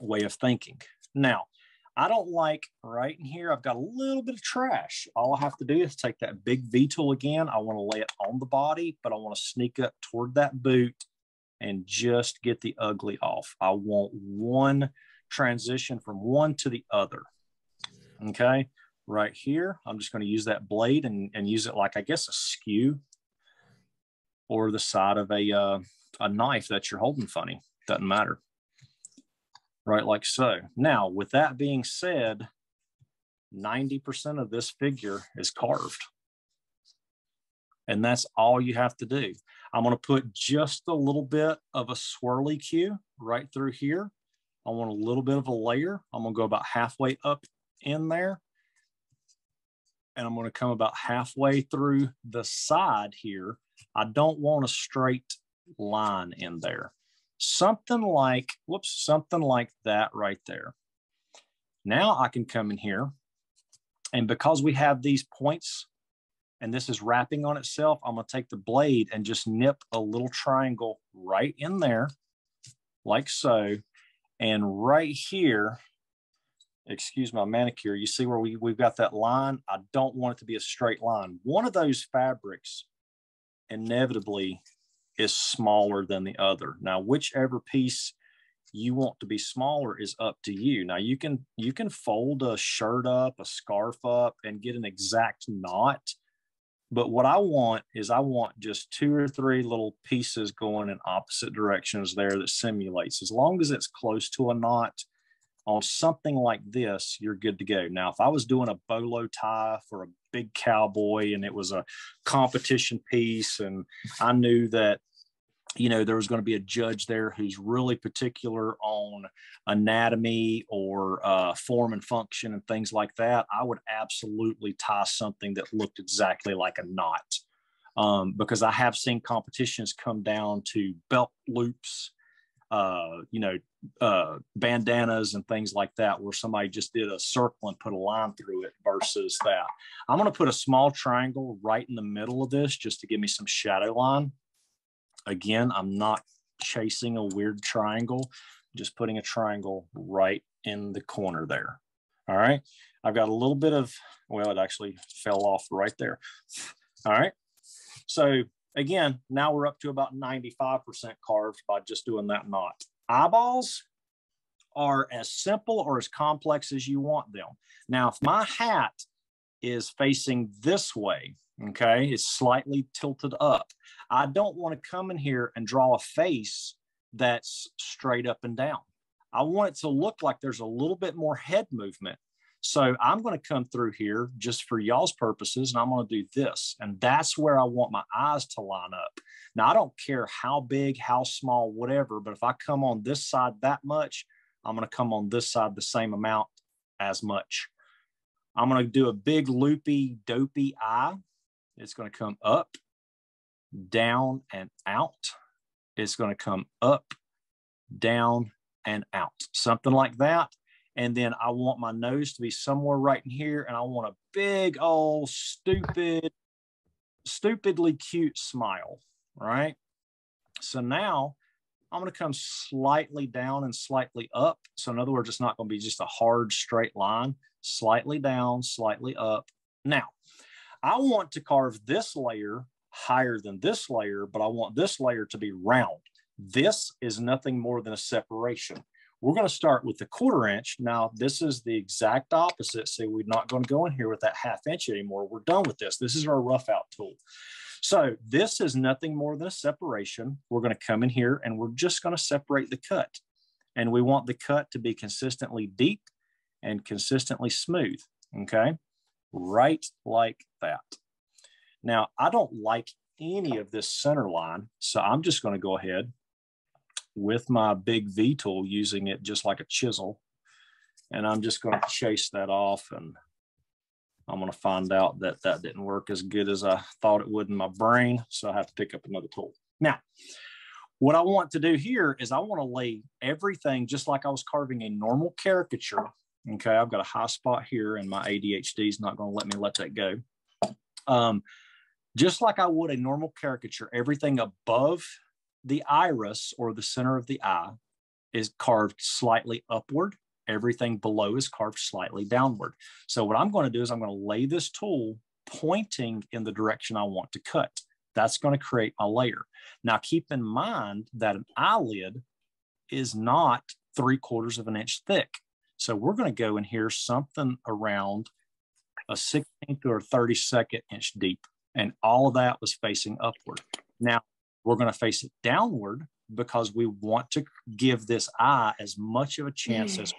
Way of thinking. Now, I don't like right in here, I've got a little bit of trash. All I have to do is take that big V tool again. I want to lay it on the body, but I want to sneak up toward that boot and just get the ugly off. I want one transition from one to the other. Okay, right here, I'm just going to use that blade and use it like, I guess, a skew or the side of a knife that you're holding funny. Doesn't matter. Right, like so. Now, with that being said, 90% of this figure is carved. And that's all you have to do. I'm going to put just a little bit of a swirly cue right through here. I want a little bit of a layer. I'm going to go about halfway up in there. And I'm going to come about halfway through the side here. I don't want a straight line in there. Something like, whoops, something like that right there. Now I can come in here, and because we have these points and this is wrapping on itself, I'm going to take the blade and just nip a little triangle right in there, like so. And right here, excuse my manicure, you see where we've got that line? I don't want it to be a straight line. One of those fabrics inevitably is smaller than the other. Now, whichever piece you want to be smaller is up to you. Now, you can fold a shirt up, a scarf up, and get an exact knot. But what I want is I want just 2 or 3 little pieces going in opposite directions there that simulates. As long as it's close to a knot, on something like this, you're good to go. Now, if I was doing a bolo tie for a big cowboy and it was a competition piece and I knew that, you know, there was going to be a judge there who's really particular on anatomy or form and function and things like that, I would absolutely tie something that looked exactly like a knot. Because I have seen competitions come down to belt loops, bandanas and things like that, where somebody just did a circle and put a line through it versus that. I'm going to put a small triangle right in the middle of this just to give me some shadow line. Again, I'm not chasing a weird triangle, just putting a triangle right in the corner there. All right. I've got a little bit of, well, it actually fell off right there. All right. So again, now we're up to about 95% carved by just doing that knot. Eyeballs are as simple or as complex as you want them. Now, if my hat is facing this way, okay, it's slightly tilted up, I don't want to come in here and draw a face that's straight up and down. I want it to look like there's a little bit more head movement. So I'm going to come through here just for y'all's purposes, and I'm going to do this. And that's where I want my eyes to line up. Now, I don't care how big, how small, whatever, but if I come on this side that much, I'm going to come on this side the same amount as much. I'm going to do a big loopy, dopey eye. It's going to come up, down, and out. It's going to come up, down, and out. Something like that. And then I want my nose to be somewhere right in here. And I want a big old stupidly cute smile, right? So now I'm going to come slightly down and slightly up. So in other words, it's not going to be just a hard straight line, slightly down, slightly up. Now, I want to carve this layer higher than this layer, but I want this layer to be round. This is nothing more than a separation. We're going to start with the 1/4 inch. Now, this is the exact opposite. So we're not going to go in here with that 1/2 inch anymore. We're done with this. This is our rough out tool. So this is nothing more than a separation. We're going to come in here and we're just going to separate the cut. And we want the cut to be consistently deep and consistently smooth. Okay, right like that. Now, I don't like any of this center line, so I'm just going to go ahead with my big V tool, using it just like a chisel. And I'm just going to chase that off, and I'm going to find out that that didn't work as good as I thought it would in my brain. So I have to pick up another tool. Now, what I want to do here is I want to lay everything just like I was carving a normal caricature. Okay, I've got a high spot here, and my ADHD is not going to let me let that go. Just like I would a normal caricature, everything above the iris, or the center of the eye, is carved slightly upward. Everything below is carved slightly downward. So what I'm going to do is I'm going to lay this tool pointing in the direction I want to cut. That's going to create my layer. Now, keep in mind that an eyelid is not 3/4 of an inch thick. So we're going to go in here something around a 16th or 32nd inch deep. And all of that was facing upward. Now, we're going to face it downward because we want to give this eye as much of a chance as.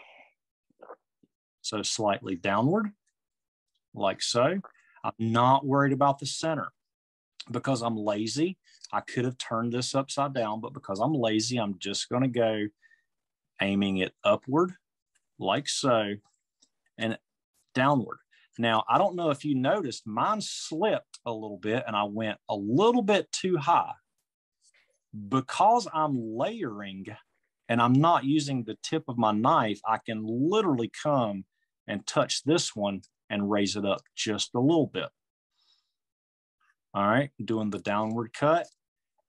So slightly downward, like so. I'm not worried about the center because I'm lazy. I could have turned this upside down, but because I'm lazy, I'm just going to go aiming it upward, like so, and downward. Now, I don't know if you noticed, mine slipped a little bit and I went a little bit too high. Because I'm layering and I'm not using the tip of my knife, I can literally come and touch this one and raise it up just a little bit. All right, doing the downward cut.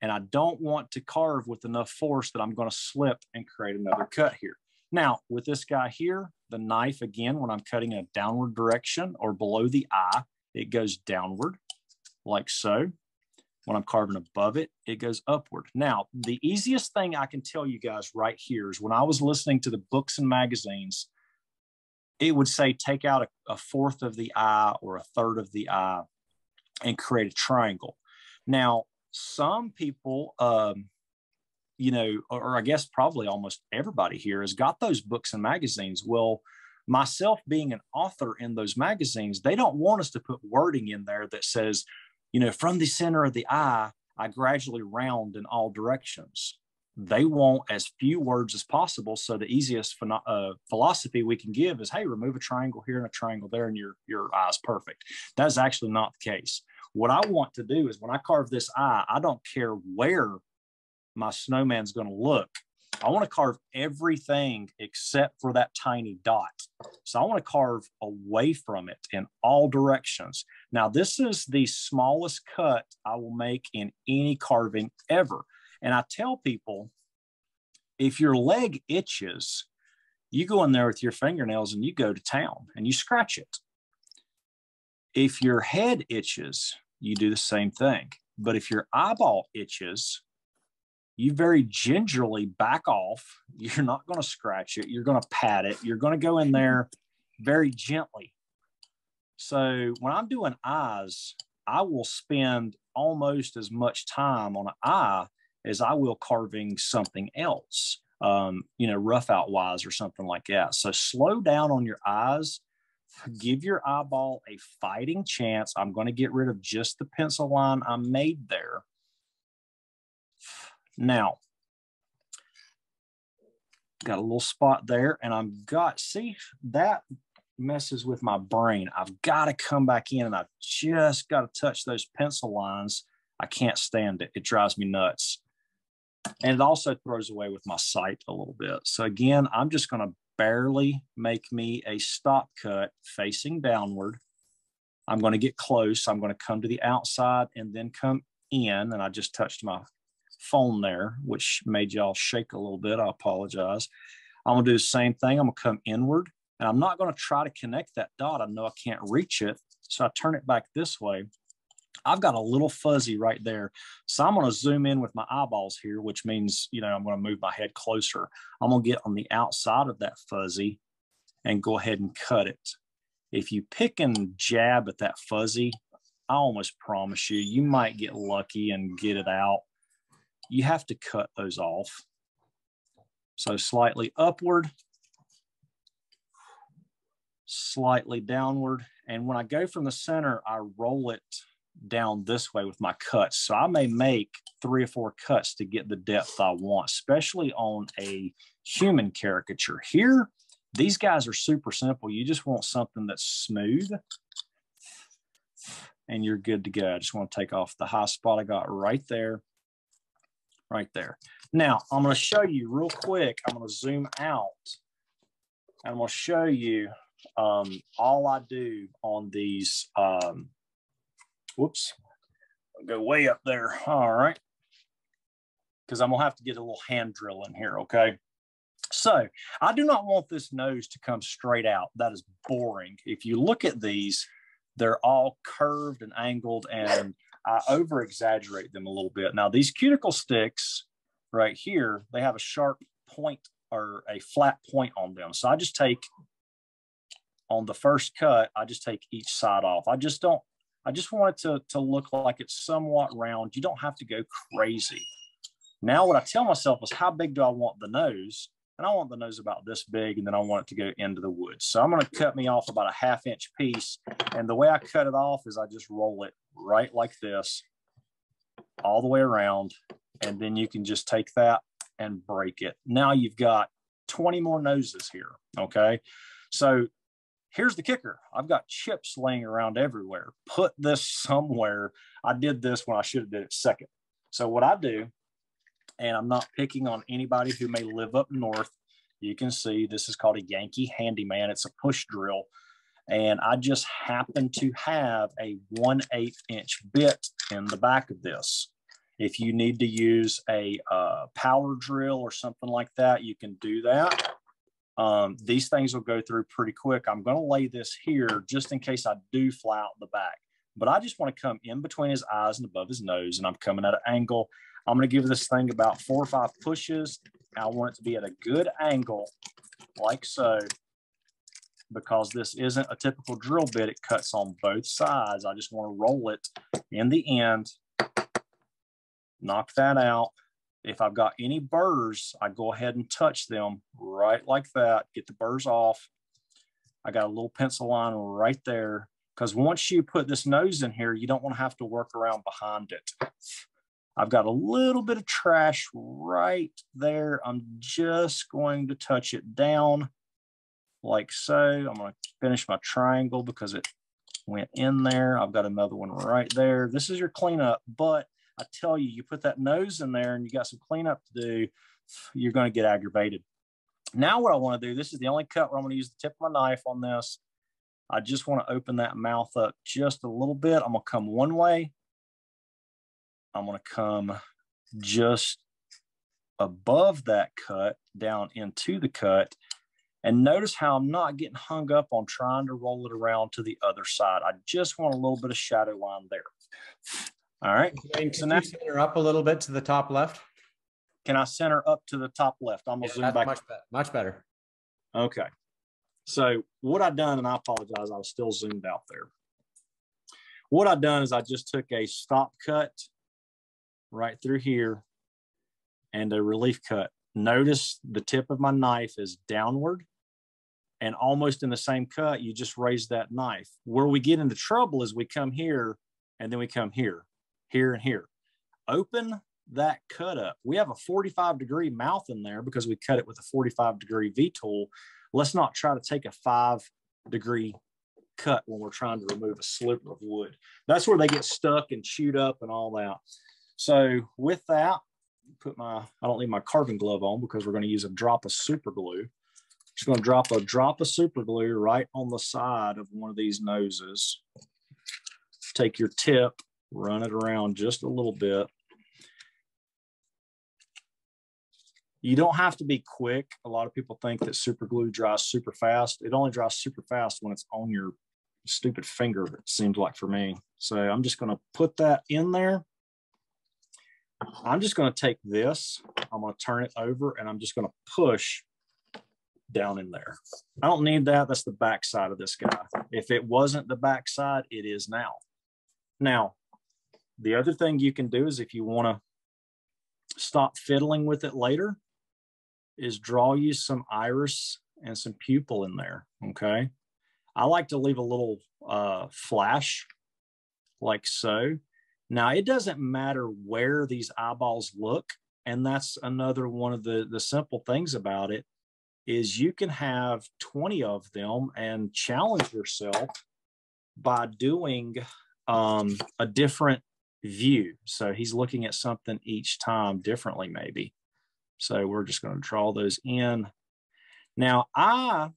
And I don't want to carve with enough force that I'm going to slip and create another cut here. Now, with this guy here, the knife, again, when I'm cutting in a downward direction or below the eye, it goes downward, like so. When I'm carving above it, it goes upward. Now, the easiest thing I can tell you guys right here is when I was listening to the books and magazines, it would say take out a 1/4 of the eye or a 1/3 of the eye and create a triangle. Now, some people, you know, or I guess probably almost everybody here has got those books and magazines. Well, myself being an author in those magazines, they don't want us to put wording in there that says, you know, from the center of the eye, I gradually round in all directions. They want as few words as possible. So the easiest philosophy we can give is, hey, remove a triangle here and a triangle there, and your eye's perfect. That's actually not the case. What I want to do is when I carve this eye, I don't care where my snowman's going to look. I want to carve everything except for that tiny dot. So I want to carve away from it in all directions. Now, this is the smallest cut I will make in any carving ever. And I tell people, if your leg itches, you go in there with your fingernails and you go to town and you scratch it. If your head itches, you do the same thing. But if your eyeball itches, you very gingerly back off. You're not going to scratch it. You're going to pat it. You're going to go in there very gently. So when I'm doing eyes, I will spend almost as much time on an eye as I will carving something else, you know, rough out wise or something like that. So slow down on your eyes. Give your eyeball a fighting chance. I'm going to get rid of just the pencil line I made there. Now, got a little spot there, and see, that messes with my brain. I've got to come back in, and I've just got to touch those pencil lines. I can't stand it. It drives me nuts. And it also throws away with my sight a little bit. So again, I'm just going to barely make me a stop cut facing downward. I'm going to get close. I'm going to come to the outside and then come in, and I just touched my phone there, which made y'all shake a little bit. I apologize. I'm gonna do the same thing. I'm gonna come inward, and I'm not gonna try to connect that dot. I know I can't reach it, so I turn it back this way. I've got a little fuzzy right there. So I'm gonna zoom in with my eyeballs here, which means, you know, I'm gonna move my head closer. I'm gonna get on the outside of that fuzzy and go ahead and cut it. If you pick and jab at that fuzzy, I almost promise you, you might get lucky and get it out. You have to cut those off. So slightly upward, slightly downward. And when I go from the center, I roll it down this way with my cuts. So I may make 3 or 4 cuts to get the depth I want, especially on a human caricature. Here, these guys are super simple. You just want something that's smooth and you're good to go. I just want to take off the high spot I got right there, right there. Now, I'm going to show you real quick. I'm going to zoom out and I'm going to show you all I do on these. Whoops, I'll go way up there. All right. Because I'm going to have to get a little hand drill in here, okay? So I do not want this nose to come straight out. That is boring. If you look at these, they're all curved and angled, and I over exaggerate them a little bit. Now these cuticle sticks right here, they have a sharp point or a flat point on them. So I just take, on the first cut, I just take each side off. I just want it to look like it's somewhat round. You don't have to go crazy. Now what I tell myself is, how big do I want the nose? And I want the nose about this big, and then I want it to go into the wood. So I'm going to cut me off about a 1/2 inch piece. And the way I cut it off is I just roll it right like this, all the way around. And then you can just take that and break it. Now you've got 20 more noses here, okay? So here's the kicker. I've got chips laying around everywhere. Put this somewhere. I did this when I should have did it second. So what I do, and I'm not picking on anybody who may live up north. You can see this is called a Yankee Handyman. It's a push drill. And I just happen to have a 1/8 inch bit in the back of this. If you need to use a power drill or something like that, you can do that. These things will go through pretty quick. I'm going to lay this here just in case I do fly out the back. But I just want to come in between his eyes and above his nose, and I'm coming at an angle. I'm going to give this thing about 4 or 5 pushes. I want it to be at a good angle, like so, because this isn't a typical drill bit. It cuts on both sides. I just want to roll it in the end, knock that out. If I've got any burrs, I go ahead and touch them right like that, get the burrs off. I got a little pencil line right there, because once you put this nose in here, you don't want to have to work around behind it. I've got a little bit of trash right there. I'm just going to touch it down like so. I'm going to finish my triangle because it went in there. I've got another one right there. This is your cleanup, but I tell you, you put that nose in there and you got some cleanup to do, you're going to get aggravated. Now what I want to do, this is the only cut where I'm going to use the tip of my knife on this. I just want to open that mouth up just a little bit. I'm going to come one way. I'm going to come just above that cut down into the cut. And notice how I'm not getting hung up on trying to roll it around to the other side. I just want a little bit of shadow line there. All right. Dwayne, so now center up a little bit to the top left. Can I center up to the top left? I'm going to zoom back. Much better. Okay. So what I've done, and I apologize, I was still zoomed out there. What I've done is I just took a stop cut right through here and a relief cut. Notice the tip of my knife is downward, and almost in the same cut, you just raise that knife. Where we get into trouble is we come here and then we come here, here and here. Open that cut up. We have a 45-degree mouth in there because we cut it with a 45-degree V-tool. Let's not try to take a 5-degree cut when we're trying to remove a sliver of wood. That's where they get stuck and chewed up and all that. So with that, I don't leave my carving glove on because we're going to use a drop of super glue. Just going to drop a drop of super glue right on the side of one of these noses. Take your tip, run it around just a little bit. You don't have to be quick. A lot of people think that super glue dries super fast. It only dries super fast when it's on your stupid finger, it seems like for me. So I'm just going to put that in there. I'm just going to take this, I'm going to turn it over, and I'm just going to push down in there. I don't need that. That's the back side of this guy. If it wasn't the back side, it is now. Now, the other thing you can do is if you want to stop fiddling with it later, is draw you some iris and some pupil in there, okay? I like to leave a little flash like so. Now, it doesn't matter where these eyeballs look, and that's another one of the simple things about it, is you can have 20 of them and challenge yourself by doing a different view. So he's looking at something each time differently maybe. So we're just going to draw those in. Now, I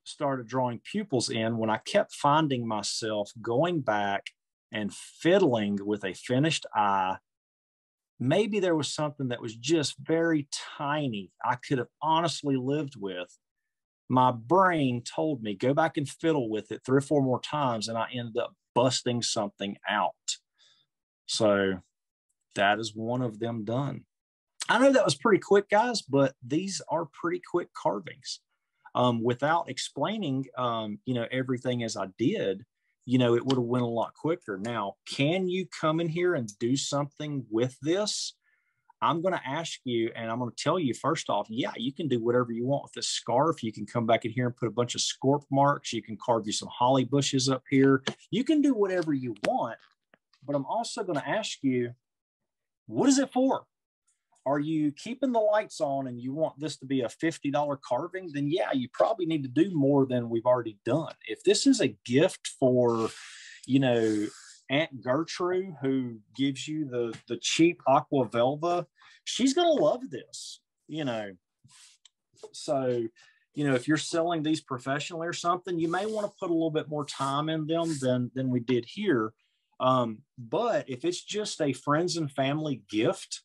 started drawing pupils in when I kept finding myself going back and fiddling with a finished eye. Maybe there was something that was just very tiny I could have honestly lived with. My brain told me, go back and fiddle with it 3 or 4 more times, and I ended up busting something out. So that is one of them done. I know that was pretty quick, guys, but these are pretty quick carvings. Without explaining, everything as I did, it would have went a lot quicker. Now, can you come in here and do something with this? I'm going to ask you, and I'm going to tell you first off, yeah, you can do whatever you want with this scarf. You can come back in here and put a bunch of scorp marks. You can carve you some holly bushes up here. You can do whatever you want, but I'm also going to ask you, what is it for? Are you keeping the lights on and you want this to be a $50 carving? Then yeah, you probably need to do more than we've already done. If this is a gift for, Aunt Gertrude, who gives you the cheap aqua velva, she's going to love this, So, if you're selling these professionally or something, you may want to put a little bit more time in them than we did here. But if it's just a friends and family gift,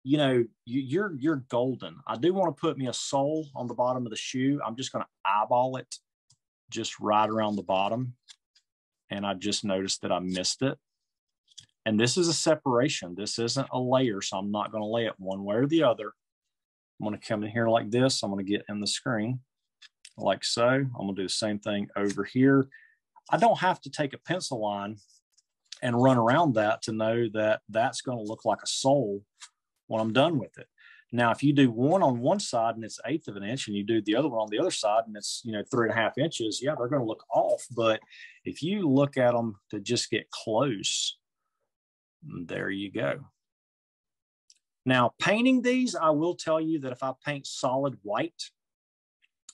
you're golden. I do want to put me a sole on the bottom of the shoe. I'm just going to eyeball it just right around the bottom. And I just noticed that I missed it. And this is a separation. This isn't a layer, so I'm not going to lay it one way or the other. I'm going to come in here like this. I'm going to get in the screen like so. I'm going to do the same thing over here. I don't have to take a pencil line and run around that to know that that's going to look like a sole when I'm done with it. Now, if you do one on one side and it's 1/8 of an inch, and you do the other one on the other side and it's 3.5 inches, yeah, they're going to look off. But if you look at them to just get close, there you go. Now, painting these, I will tell you that if I paint solid white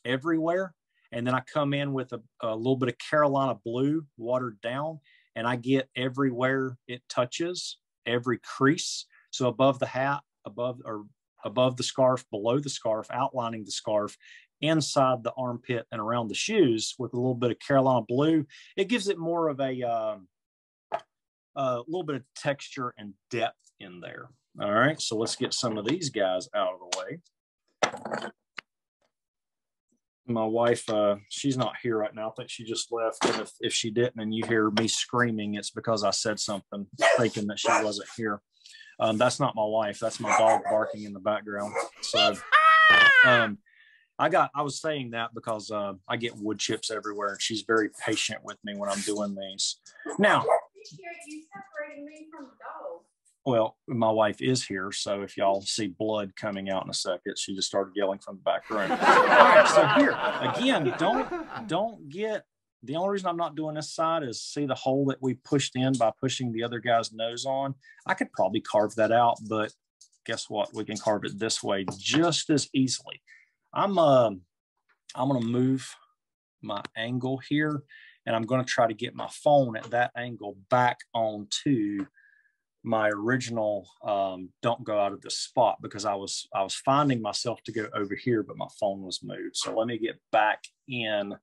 everywhere, and then I come in with a little bit of Carolina blue watered down, and I get everywhere it touches, every crease. So above the hat, above the scarf, below the scarf, outlining the scarf, inside the armpit and around the shoes with a little bit of Carolina blue, it gives it more of a little bit of texture and depth in there. All right, so let's get some of these guys out of the way. My wife, she's not here right now. I think she just left. And if she didn't and you hear me screaming, it's because I said something thinking that she wasn't here. That's not my wife. That's my dog barking in the background. So I was saying that because I get wood chips everywhere, and she's very patient with me when I'm doing these. Now, you separated me from the dog. Well, my wife is here, so if y'all see blood coming out in a second, she just started yelling from the back room. All right, so here again, don't get. The only reason I'm not doing this side is see the hole that we pushed in by pushing the other guy's nose on. I could probably carve that out, but guess what? We can carve it this way just as easily. I'm going to move my angle here, and I'm going to try to get my phone at that angle back onto my original don't go out of the spot, because I was finding myself to go over here, but my phone was moved. So let me get back in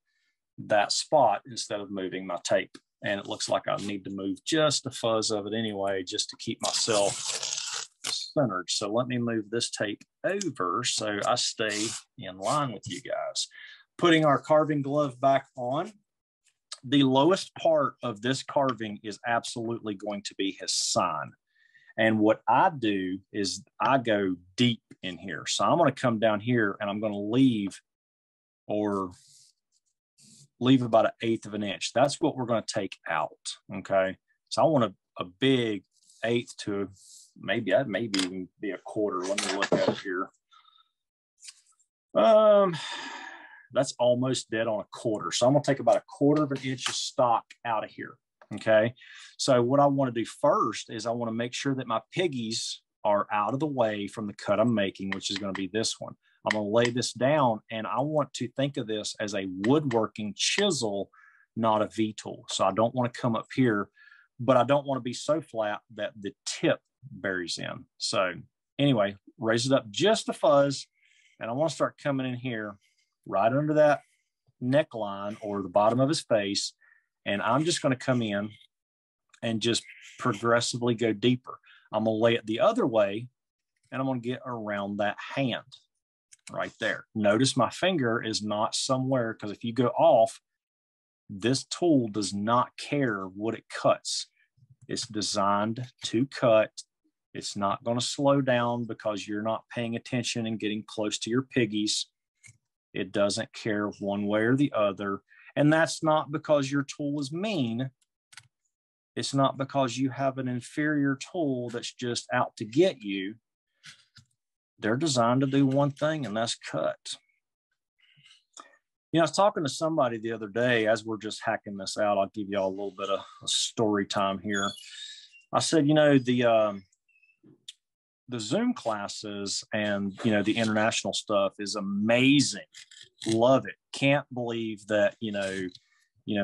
that spot instead of moving my tape. And it looks like I need to move just a fuzz of it anyway, just to keep myself centered. So let me move this tape over so I stay in line with you guys. Putting our carving glove back on. The lowest part of this carving is absolutely going to be his sign. And what I do is I go deep in here. So I'm going to come down here and I'm going to leave about 1/8 of an inch. That's what we're going to take out. Okay. So I want a big 1/8 to maybe even be 1/4. Let me look at it here. That's almost dead on 1/4. So I'm going to take about 1/4 of an inch of stock out of here. Okay. So what I want to do first is I want to make sure that my piggies are out of the way from the cut I'm making, which is going to be this one. I'm going to lay this down and I want to think of this as a woodworking chisel, not a V-tool. So I don't want to come up here, but I don't want to be so flat that the tip buries in. So anyway, raise it up just a fuzz. And I want to start coming in here right under that neckline or the bottom of his face. And I'm just going to come in and just progressively go deeper. I'm going to lay it the other way and I'm going to get around that hand right there. Notice my finger is not somewhere, because if you go off, this tool does not care what it cuts. It's designed to cut. It's not going to slow down because you're not paying attention and getting close to your piggies. It doesn't care one way or the other. And that's not because your tool is mean. It's not because you have an inferior tool that's just out to get you. They're designed to do one thing, and that's cut. You know, I was talking to somebody the other day as we're just hacking this out. I'll give you all a little bit of a story time here. I said, you know, the Zoom classes and, you know, the international stuff is amazing. Love it. Can't believe that, you know,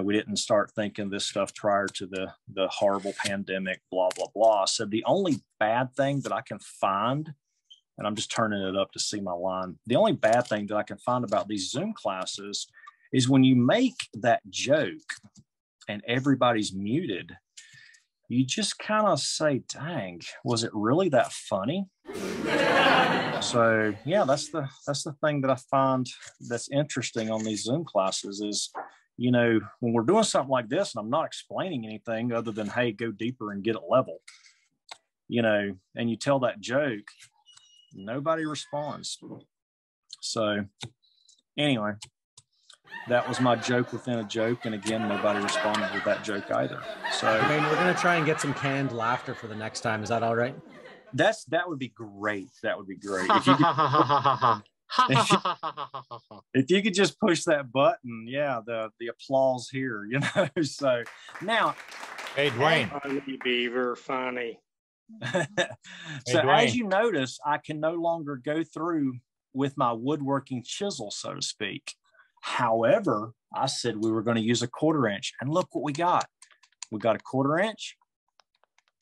we didn't start thinking this stuff prior to the horrible pandemic, blah, blah, blah. So the only bad thing that I can find, and I'm just turning it up to see my line, the only bad thing that I can find about these Zoom classes is when you make that joke and everybody's muted, you just kind of say, dang, was it really that funny? So yeah, that's the thing that I find that's interesting on these Zoom classes is, you know, when we're doing something like this and I'm not explaining anything other than, hey, go deeper and get it level, you know, and you tell that joke, nobody responds. So anyway, that was my joke within a joke. And again, nobody responded with that joke either. So I mean, we're going to try and get some canned laughter for the next time. Is that all right? that would be great. That would be great. If you could, if you could just push that button, yeah, the applause here, you know. So now, Hey, Dwayne. Funny, Beaver, funny. So Dwayne, as you notice, I can no longer go through with my woodworking chisel, so to speak. However, I said we were going to use a 1/4 inch, and look what we got. We got a 1/4 inch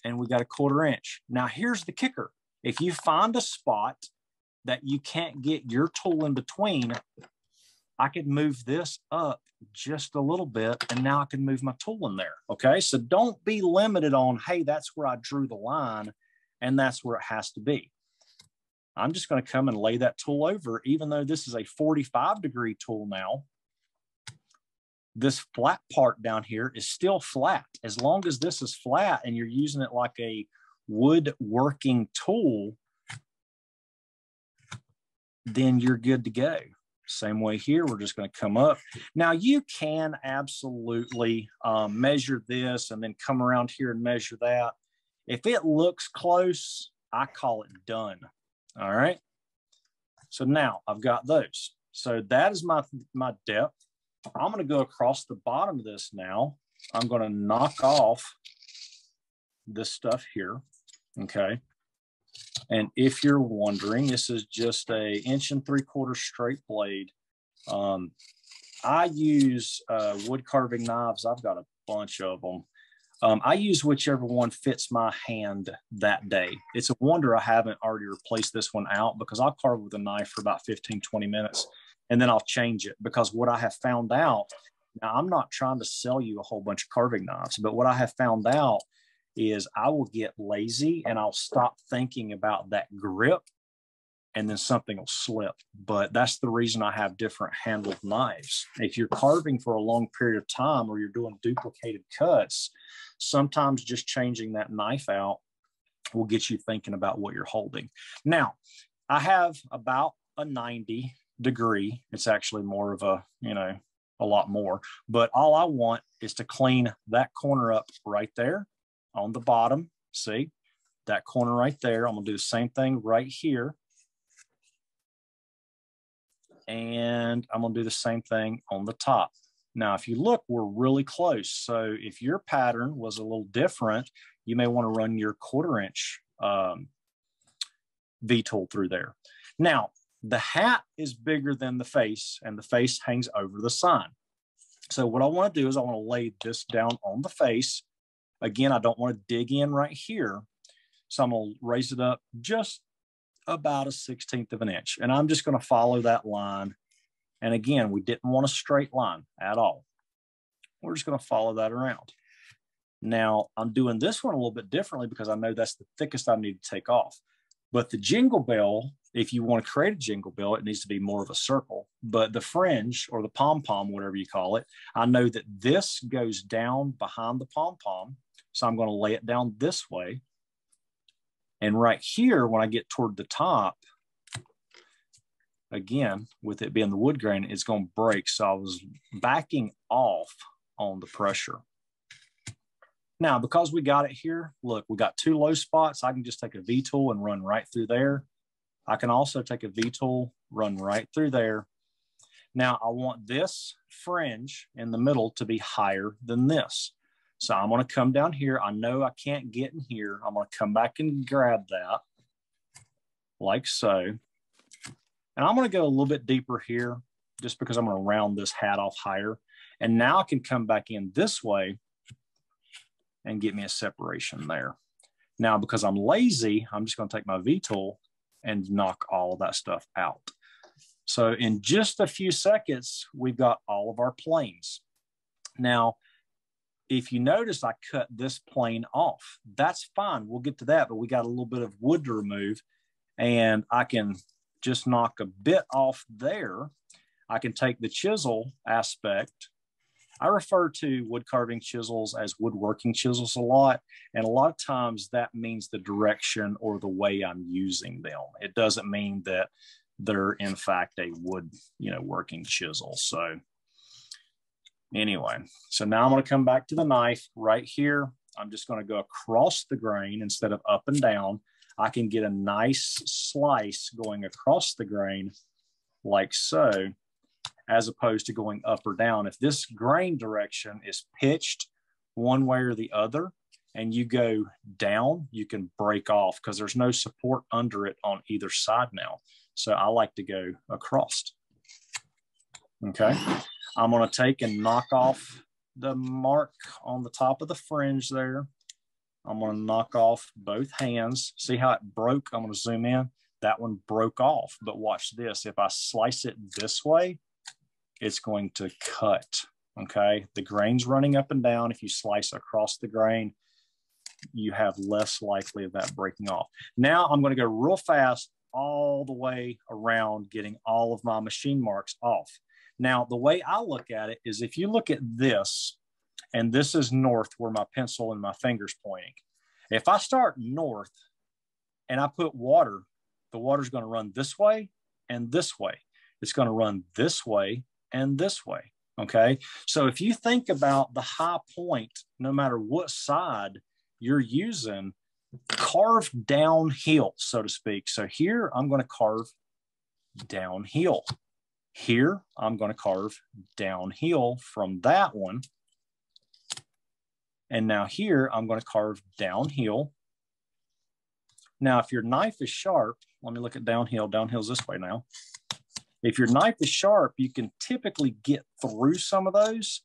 and we got a 1/4 inch. Now here's the kicker. If you find a spot that you can't get your tool in between, I could move this up just a little bit and now I can move my tool in there. Okay. So don't be limited on, hey, that's where I drew the line and that's where it has to be. I'm just going to come and lay that tool over, even though this is a 45-degree tool now. This flat part down here is still flat. As long as this is flat and you're using it like a woodworking tool, then you're good to go. Same way here, we're just going to come up. Now you can absolutely measure this and then come around here and measure that. If it looks close, I call it done. All right. So now I've got those. So that is my depth. I'm going to go across the bottom of this now. I'm going to knock off this stuff here. Okay. And if you're wondering, this is just a 1 3/4 straight blade. I use wood carving knives. I've got a bunch of them. I use whichever one fits my hand that day. It's a wonder I haven't already replaced this one out, because I'll carve with a knife for about 15, 20 minutes and then I'll change it. Because what I have found out, now I'm not trying to sell you a whole bunch of carving knives, but what I have found out is I will get lazy and I'll stop thinking about that grip, and then something will slip. But that's the reason I have different handled knives. If you're carving for a long period of time or you're doing duplicated cuts, sometimes just changing that knife out will get you thinking about what you're holding. Now, I have about a 90 degree. It's actually more of a, a lot more, but all I want is to clean that corner up right there on the bottom. See that corner right there? I'm gonna do the same thing right here. And I'm gonna do the same thing on the top. Now, if you look, we're really close. So if your pattern was a little different, you may want to run your 1/4 inch V-tool through there. Now, the hat is bigger than the face, and the face hangs over the sign. So what I want to do is I want to lay this down on the face. Again, I don't want to dig in right here. So I'm going to raise it up just about a 1/16 of an inch. And I'm just going to follow that line. And again, we didn't want a straight line at all. We're just going to follow that around. Now, I'm doing this one a little bit differently because I know that's the thickest I need to take off. But the jingle bell, if you want to create a jingle bell, it needs to be more of a circle. But the fringe or the pom-pom, whatever you call it, I know that this goes down behind the pom-pom. So I'm going to lay it down this way. And right here, when I get toward the top, again, with it being the wood grain, it's going to break. So I was backing off on the pressure. Now, because we got it here, look, we got 2 low spots. I can just take a V-tool and run right through there. I can also take a V-tool, run right through there. Now, I want this fringe in the middle to be higher than this. So I'm going to come down here. I know I can't get in here. I'm going to come back and grab that like so. And I'm going to go a little bit deeper here just because I'm going to round this hat off higher. And now I can come back in this way and get me a separation there. Now, because I'm lazy, I'm just going to take my V-tool and knock all of that stuff out. So in just a few seconds, we've got all of our planes. Now, if you notice, I cut this plane off. That's fine. We'll get to that, but we got a little bit of wood to remove, and I can just knock a bit off there. I can take the chisel aspect. I refer to wood carving chisels as woodworking chisels a lot. And a lot of times that means the direction or the way I'm using them. It doesn't mean that they're in fact a wood, working chisel. So anyway, so now I'm going to come back to the knife right here. I'm just going to go across the grain instead of up and down. I can get a nice slice going across the grain like so, as opposed to going up or down. If this grain direction is pitched one way or the other and you go down, you can break off because there's no support under it on either side now. So I like to go across. Okay. I'm going to take and knock off the mark on the top of the fringe there. I'm going to knock off both hands. See how it broke? I'm going to zoom in. That one broke off, but watch this. If I slice it this way, it's going to cut, okay? The grain's running up and down. If you slice across the grain, you have less likely of that breaking off. Now I'm going to go real fast all the way around, getting all of my machine marks off. Now, the way I look at it is if you look at this, and this is north where my pencil and my finger's pointing. If I start north and I put water, the water's going to run this way and this way. It's going to run this way and this way, okay? So if you think about the high point, no matter what side you're using, carve downhill, so to speak. So here I'm going to carve downhill. Here I'm going to carve downhill from that one. And now here I'm going to carve downhill. Now, if your knife is sharp, let me look at downhill. Downhill's this way now. If your knife is sharp, you can typically get through some of those.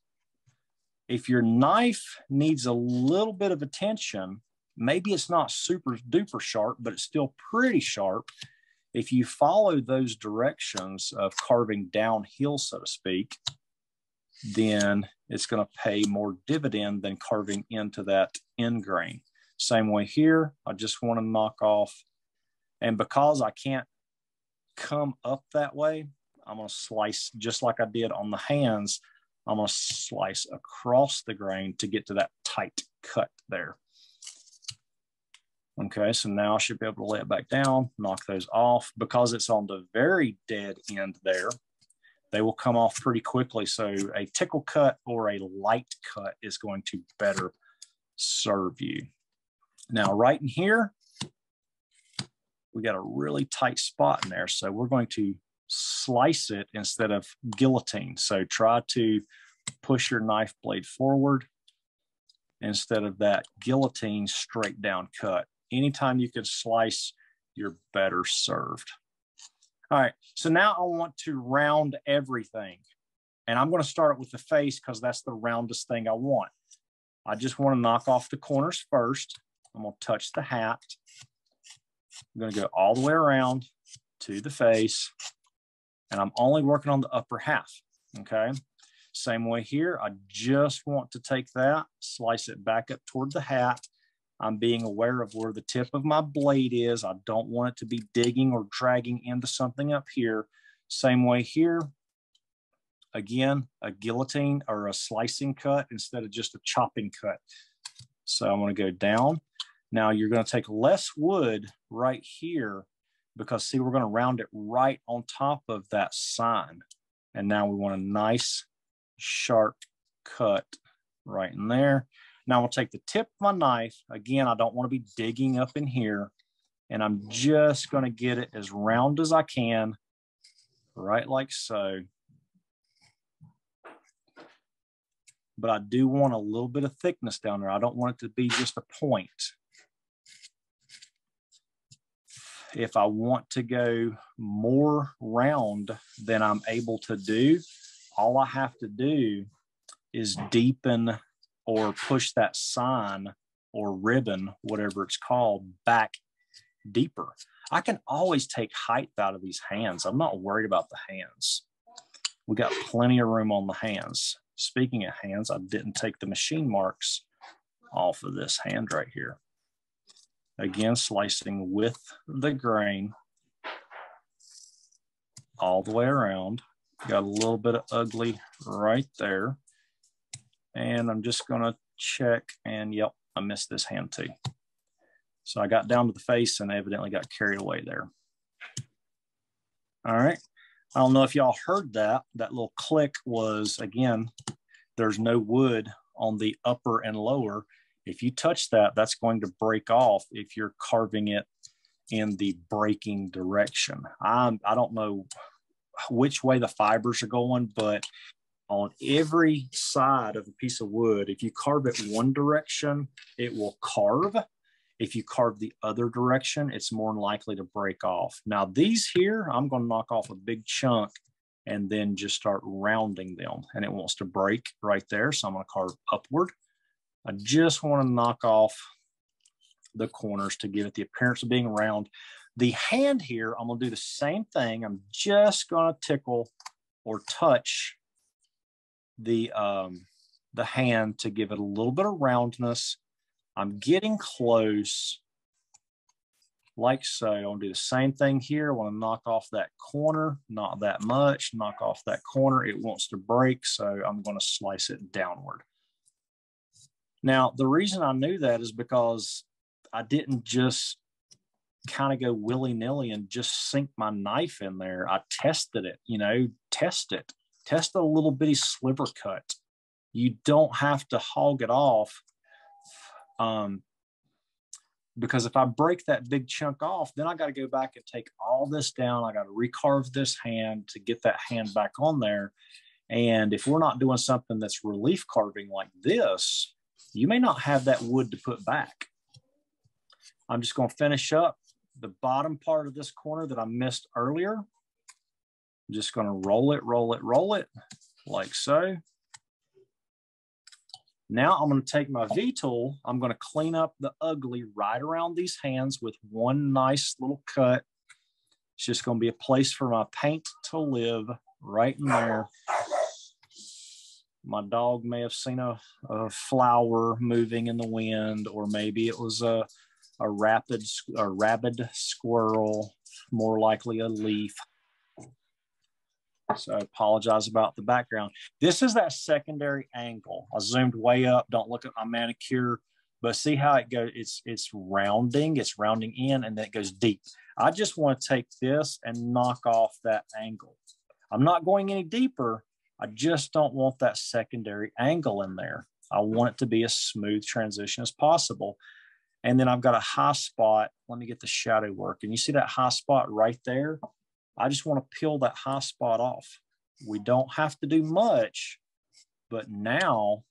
If your knife needs a little bit of attention, maybe it's not super duper sharp, but it's still pretty sharp. If you follow those directions of carving downhill, so to speak, then it's going to pay more dividend than carving into that end grain. Same way here. I just want to knock off. And because I can't come up that way, I'm going to slice just like I did on the hands. I'm going to slice across the grain to get to that tight cut there. Okay, so now I should be able to lay it back down, knock those off. Because it's on the very dead end there, they will come off pretty quickly. So a tickle cut or a light cut is going to better serve you. Now, right in here, we got a really tight spot in there. So we're going to slice it instead of guillotine. So try to push your knife blade forward instead of that guillotine straight down cut. Anytime you can slice, you're better served. All right, so now I want to round everything. And I'm going to start with the face because that's the roundest thing I want. I just want to knock off the corners first. I'm going to touch the hat. I'm going to go all the way around to the face. And I'm only working on the upper half, okay? Same way here. I just want to take that, slice it back up toward the hat. I'm being aware of where the tip of my blade is. I don't want it to be digging or dragging into something up here. Same way here. Again, a guillotine or a slicing cut instead of just a chopping cut. So I'm going to go down. Now you're going to take less wood right here because see, we're going to round it right on top of that sign. And now we want a nice sharp cut right in there. Now I'll take the tip of my knife. Again, I don't want to be digging up in here. And I'm just going to get it as round as I can, right like so. But I do want a little bit of thickness down there. I don't want it to be just a point. If I want to go more round than I'm able to do, all I have to do is deepen or push that sign or ribbon, whatever it's called, back deeper. I can always take height out of these hands. I'm not worried about the hands. We got plenty of room on the hands. Speaking of hands, I didn't take the machine marks off of this hand right here. Again, slicing with the grain all the way around. Got a little bit of ugly right there. And I'm just going to check, and yep, I missed this hand too. So I got down to the face and evidently got carried away there. All right. I don't know if y'all heard that. That little click was, again, there's no wood on the upper and lower. If you touch that, that's going to break off if you're carving it in the breaking direction. I don't know which way the fibers are going, but on every side of a piece of wood, if you carve it one direction, it will carve. If you carve the other direction, it's more than likely to break off. Now these here, I'm going to knock off a big chunk and then just start rounding them. And it wants to break right there. So I'm going to carve upward. I just want to knock off the corners to give it the appearance of being round. The hand here, I'm going to do the same thing. I'm just going to tickle or touch the hand to give it a little bit of roundness. I'm getting close, like so. I'm going to do the same thing here. I want to knock off that corner, not that much, knock off that corner. It wants to break, so I'm going to slice it downward. Now, the reason I knew that is because I didn't just kind of go willy-nilly and just sink my knife in there. I tested it, test it. Test a little bitty sliver cut. You don't have to hog it off because if I break that big chunk off, then I got to go back and take all this down. I got to recarve this hand to get that hand back on there. And if we're not doing something that's relief carving like this, you may not have that wood to put back. I'm just going to finish up the bottom part of this corner that I missed earlier. I'm just going to roll it like so. Now I'm going to take my V-tool. I'm going to clean up the ugly right around these hands with one nice little cut. It's just going to be a place for my paint to live right in there. My dog may have seen a flower moving in the wind, or maybe it was a rabid squirrel, more likely a leaf. So I apologize about the background. This is that secondary angle. I zoomed way up. Don't look at my manicure, but see how it goes. It's rounding in, and then it goes deep. I just want to take this and knock off that angle. I'm not going any deeper. I just don't want that secondary angle in there. I want it to be a smooth transition as possible. And then I've got a high spot. Let me get the shadow work. And you see that high spot right there? I just want to peel that high spot off. We don't have to do much, but now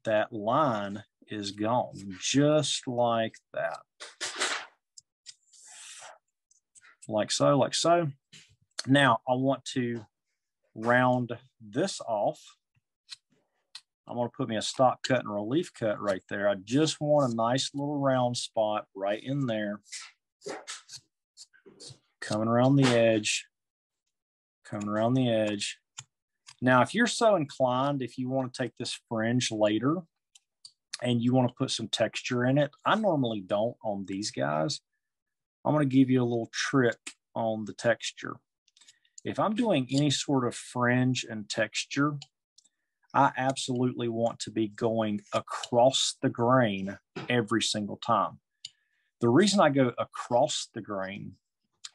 that line is gone, just like that. Like so, like so. Now I want to round this off. I'm going to put me a stock cut and relief cut right there. I just want a nice little round spot right in there. Coming around the edge, coming around the edge. Now, if you're so inclined, if you want to take this fringe later and you want to put some texture in it, I normally don't on these guys. I'm going to give you a little trick on the texture. If I'm doing any sort of fringe and texture, I absolutely want to be going across the grain every single time. The reason I go across the grain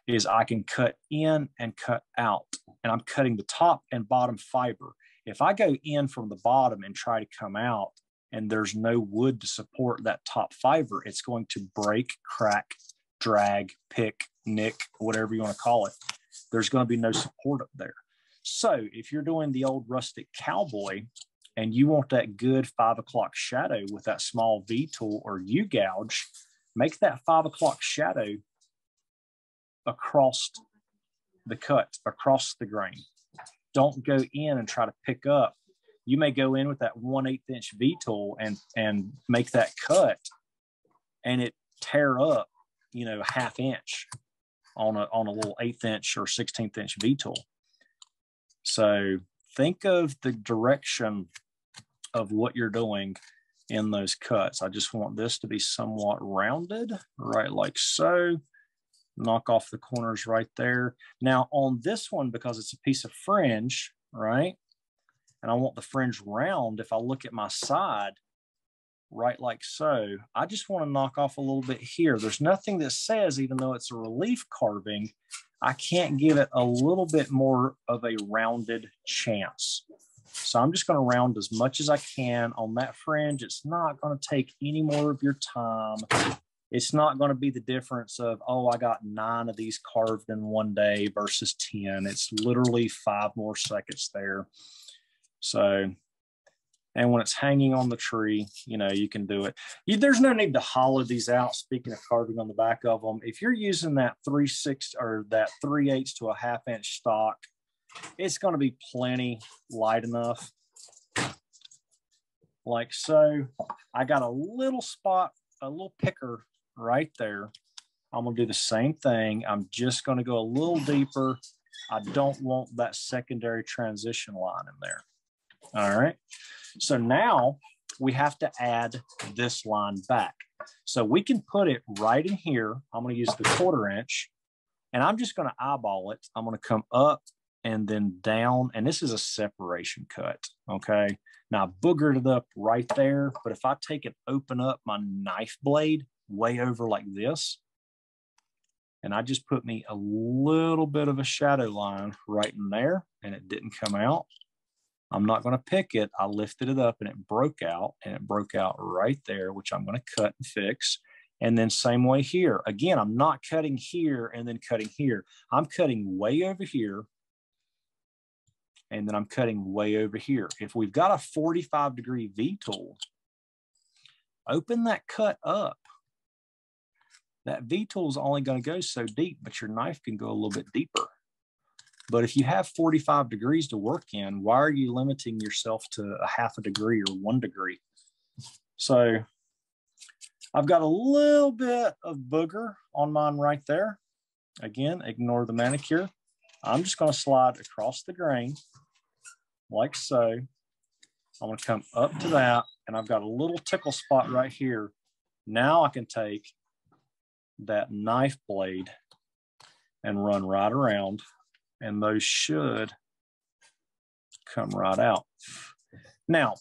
is I can cut in and cut out, and I'm cutting the top and bottom fiber. If I go in from the bottom and try to come out and there's no wood to support that top fiber, it's going to break, crack, drag, pick, nick, whatever you want to call it. There's going to be no support up there. So if you're doing the old rustic cowboy and you want that good 5 o'clock shadow with that small V tool or U gouge, make that 5 o'clock shadow across the cut, across the grain. Don't go in and try to pick up. You may go in with that 1/8 inch V tool and make that cut, and it tear up, you know, 1/2 inch on a little 1/8 inch or 16th inch V tool. So think of the direction of what you're doing in those cuts. I just want this to be somewhat rounded, right, like so. Knock off the corners right there. Now on this one, because it's a piece of fringe, right, and I want the fringe round, if I look at my side, right like so, I just want to knock off a little bit here. There's nothing that says, even though it's a relief carving, I can't give it a little bit more of a rounded chance. So I'm just going to round as much as I can on that fringe. It's not going to take any more of your time. It's not going to be the difference of, oh, I got 9 of these carved in one day versus 10. It's literally 5 more seconds there. So, and when it's hanging on the tree, you know, you can do it. There's no need to hollow these out. Speaking of carving on the back of them, if you're using that 3/6 or that 3/8 to a 1/2 inch stock, it's going to be plenty light enough. Like so. I got a little spot, a little picker right there. I'm going to do the same thing. I'm just going to go a little deeper. I don't want that secondary transition line in there. All right. So now we have to add this line back. So we can put it right in here. I'm going to use the 1/4 inch, and I'm just going to eyeball it. I'm going to come up and then down, and this is a separation cut. Okay. Now I boogered it up right there, but if I take and open up my knife blade way over like this, and I just put me a little bit of a shadow line right in there, and it didn't come out, I'm not going to pick it. I lifted it up and it broke out, and it broke out right there, which I'm going to cut and fix. And then same way here. Again, I'm not cutting here and then cutting here. I'm cutting way over here, and then I'm cutting way over here. If we've got a 45-degree V tool, open that cut up. That V tool is only going to go so deep, but your knife can go a little bit deeper. But if you have 45 degrees to work in, why are you limiting yourself to a 1/2 degree or 1 degree? So I've got a little bit of booger on mine right there. Again, ignore the manicure. I'm just going to slide across the grain like so. I'm going to come up to that, and I've got a little tickle spot right here. Now I can take that knife blade and run right around, and those should come right out. Now,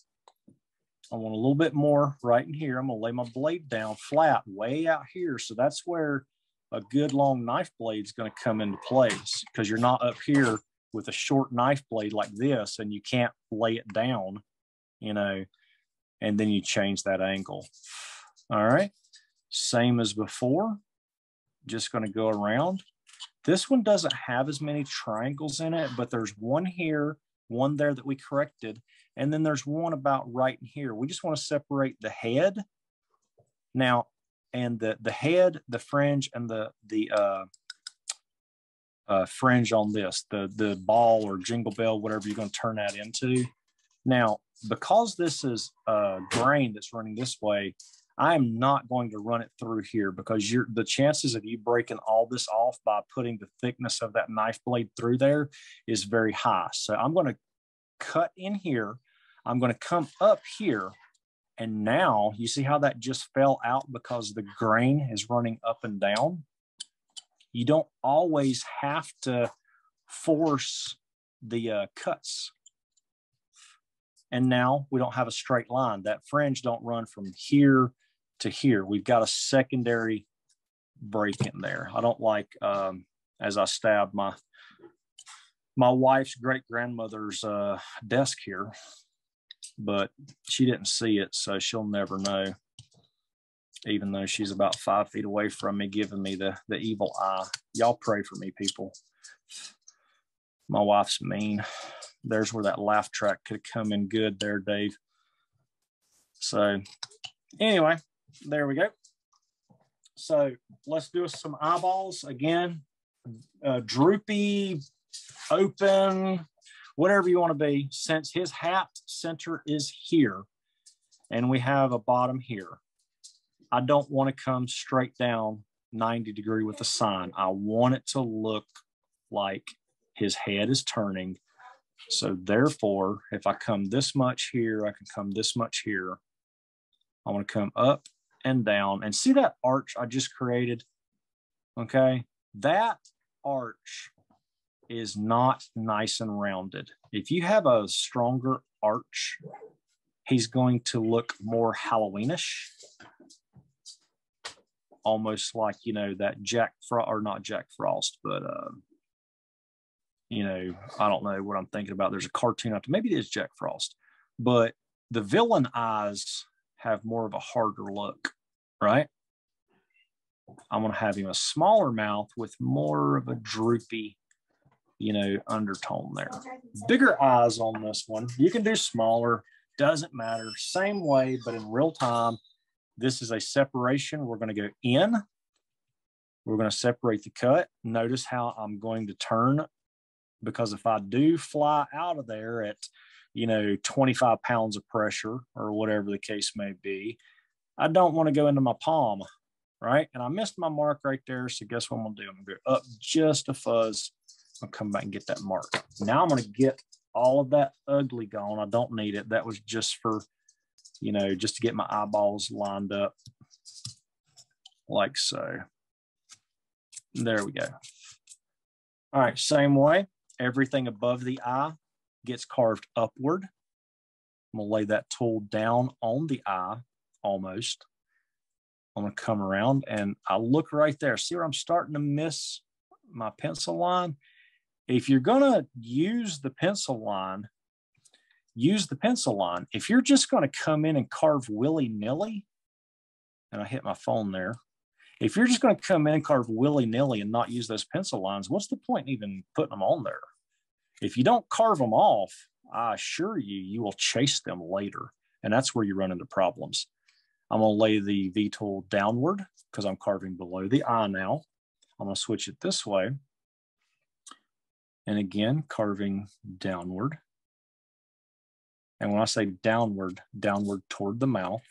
I want a little bit more right in here. I'm going to lay my blade down flat way out here. So that's where a good long knife blade is going to come into place, because you're not up here with a short knife blade like this and you can't lay it down, you know, and then you change that angle. All right. Same as before. Just going to go around. This one doesn't have as many triangles in it, but there's one here, one there that we corrected. And then there's one about right in here. We just want to separate the head now, and the head, the fringe, and the fringe on this, the ball or jingle bell, whatever you're going to turn that into. Now, because this is a grain that's running this way, I am not going to run it through here, because the chances of you breaking all this off by putting the thickness of that knife blade through there is very high. So I'm going to cut in here. I'm going to come up here. And now you see how that just fell out because the grain is running up and down. You don't always have to force the cuts. And now we don't have a straight line. That fringe don't run from here to here. We've got a secondary break in there. I don't like, as I stabbed my wife's great grandmother's desk here, but she didn't see it, so she'll never know, even though she's about 5 feet away from me, giving me the evil eye. Y'all pray for me, people. My wife's mean. There's where that laugh track could come in good there, Dave. So anyway, there we go. So let's do some eyeballs again. Droopy, open, whatever you want to be. Since his hat center is here and we have a bottom here, I don't want to come straight down 90 degree with the sign. I want it to look like his head is turning. So therefore, if I come this much here, I can come this much here. I want to come up and down, and see that arch I just created? Okay, that arch is not nice and rounded. If you have a stronger arch, he's going to look more Halloweenish, almost like, you know, that Jack Frost, or not Jack Frost, but you know, I don't know what I'm thinking about. There's a cartoon out there. Maybe it is Jack Frost, but the villain eyes have more of a harder look, right? I'm going to have him a smaller mouth with more of a droopy, you know, undertone there. Bigger eyes on this one. You can do smaller, doesn't matter. Same way, but in real time, this is a separation. We're going to go in. We're going to separate the cut. Notice how I'm going to turn, because if I do fly out of there at, you know, 25 pounds of pressure or whatever the case may be, I don't want to go into my palm, right? And I missed my mark right there. So guess what I'm going to do? I'm going to go up just a fuzz. I'll come back and get that mark. Now I'm going to get all of that ugly gone. I don't need it. That was just for, you know, just to get my eyeballs lined up like so. There we go. All right, same way. Everything above the eye gets carved upward. I'm going to lay that tool down on the eye almost. I'm going to come around and I look right there. See where I'm starting to miss my pencil line? If you're going to use the pencil line, use the pencil line. If you're just going to come in and carve willy-nilly, and I hit my phone there. If you're just going to come in and carve willy-nilly and not use those pencil lines, what's the point in even putting them on there? If you don't carve them off, I assure you, you will chase them later. And that's where you run into problems. I'm going to lay the V-tool downward because I'm carving below the eye now. I'm going to switch it this way. And again, carving downward. And when I say downward, downward toward the mouth,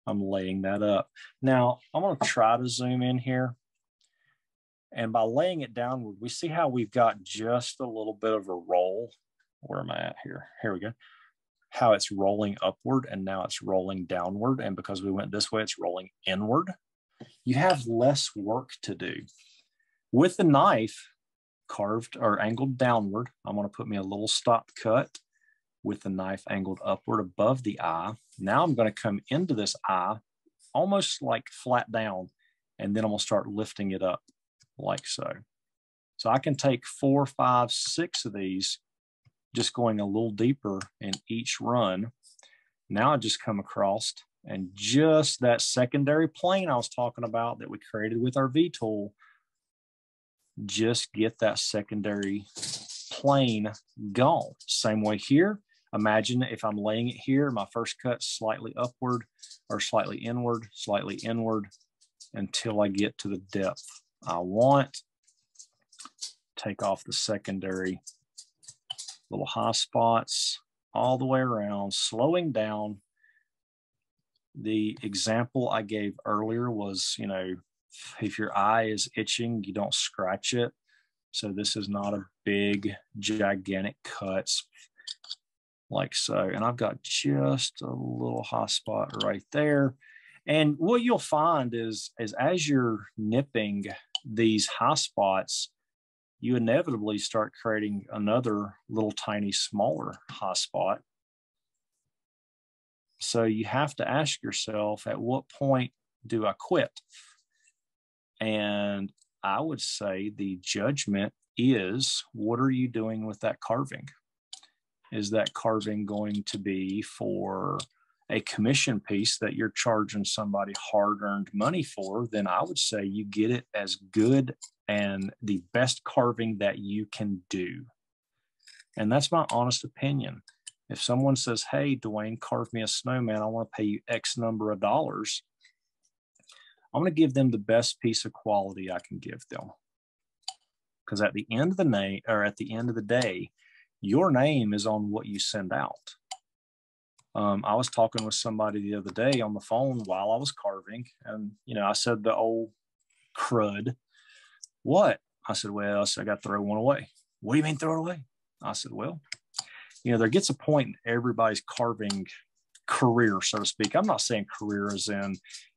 I'm laying that up. Now, I'm going to try to zoom in here. And by laying it downward, we see how we've got just a little bit of a roll. Where am I at here? Here we go. how it's rolling upward and now it's rolling downward. And because we went this way, it's rolling inward. You have less work to do. With the knife carved or angled downward, I'm going to put me a little stop cut with the knife angled upward above the eye. Now I'm going to come into this eye almost like flat down, and then I'm going to start lifting it up like so. So I can take 4, 5, 6 of these, just going a little deeper in each run. Now I just come across and just that secondary plane I was talking about that we created with our V tool, just get that secondary plane gone. Same way here. Imagine if I'm laying it here, my first cut slightly upward or slightly inward until I get to the depth I want. Take off the secondary little high spots all the way around, slowing down. The example I gave earlier was, you know, if your eye is itching, you don't scratch it. So this is not a big, gigantic cuts like so. And I've got just a little high spot right there. And what you'll find is as you're nipping these high spots, you inevitably start creating another little tiny smaller high spot. So you have to ask yourself, at what point do I quit? And I would say the judgment is, what are you doing with that carving? Is that carving going to be for a commission piece that you're charging somebody hard-earned money for? Then I would say you get it as good and the best carving that you can do. And that's my honest opinion. If someone says, hey, Dwayne, carve me a snowman, I want to pay you X number of dollars, I'm going to give them the best piece of quality I can give them. Because at the end of the day, your name is on what you send out. I was talking with somebody the other day on the phone while I was carving, and you know, I said the old crud. What? I said, well, I got to throw one away. What do you mean throw it away? I said, well, you know, there gets a point in everybody's carving career, so to speak. I'm not saying career as in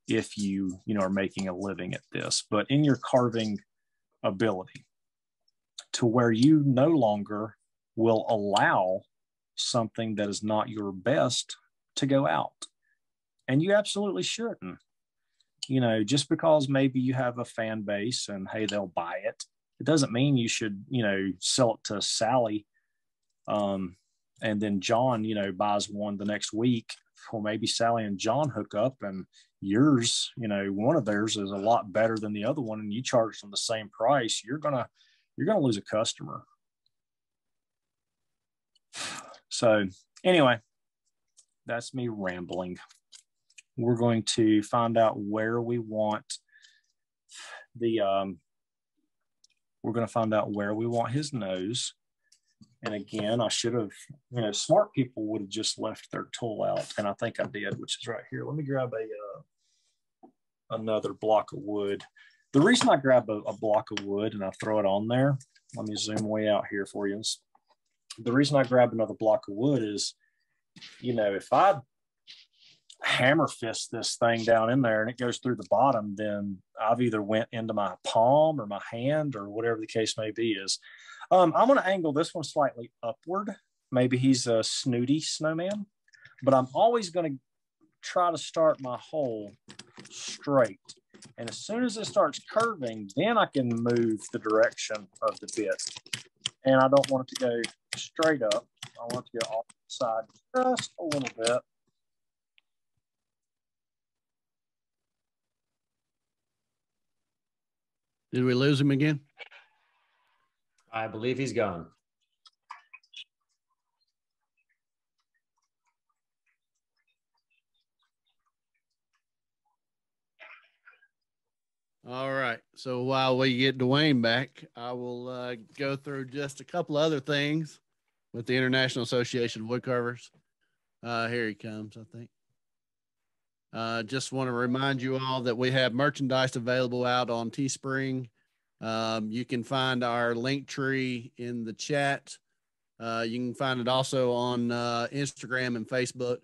if you know, are making a living at this, but in your carving ability to where you no longer will allow something that is not your best to go out. And you absolutely shouldn't. You know, just because maybe you have a fan base and hey, they'll buy it, it doesn't mean you should, you know, sell it to Sally. And then John, you know, buys one the next week. Or maybe Sally and John hook up and yours, you know, one of theirs is a lot better than the other one, and you charge them the same price. You're gonna lose a customer. So anyway, that's me rambling. We're going to find out where we want his nose. And again, I should have, you know, smart people would have just left their tool out. And I think I did, which is right here. Let me grab another block of wood. The reason I grab a block of wood and I throw it on there, let me zoom way out here for you. The reason I grab another block of wood is, you know, if I hammer fist this thing down in there and it goes through the bottom, then I've either went into my palm or my hand or whatever the case may be is. I'm going to angle this one slightly upward. Maybe he's a snooty snowman, but I'm always going to try to start my hole straight. And as soon as it starts curving, then I can move the direction of the bit. And I don't want it to go straight up. I want it to go off the side just a little bit. Did we lose him again? I believe he's gone. All right. So while we get Dwayne back, I will go through just a couple other things with the International Association of Woodcarvers. Here he comes, I think. Just want to remind you all that we have merchandise available out on Teespring. You can find our link tree in the chat. You can find it also on Instagram and Facebook.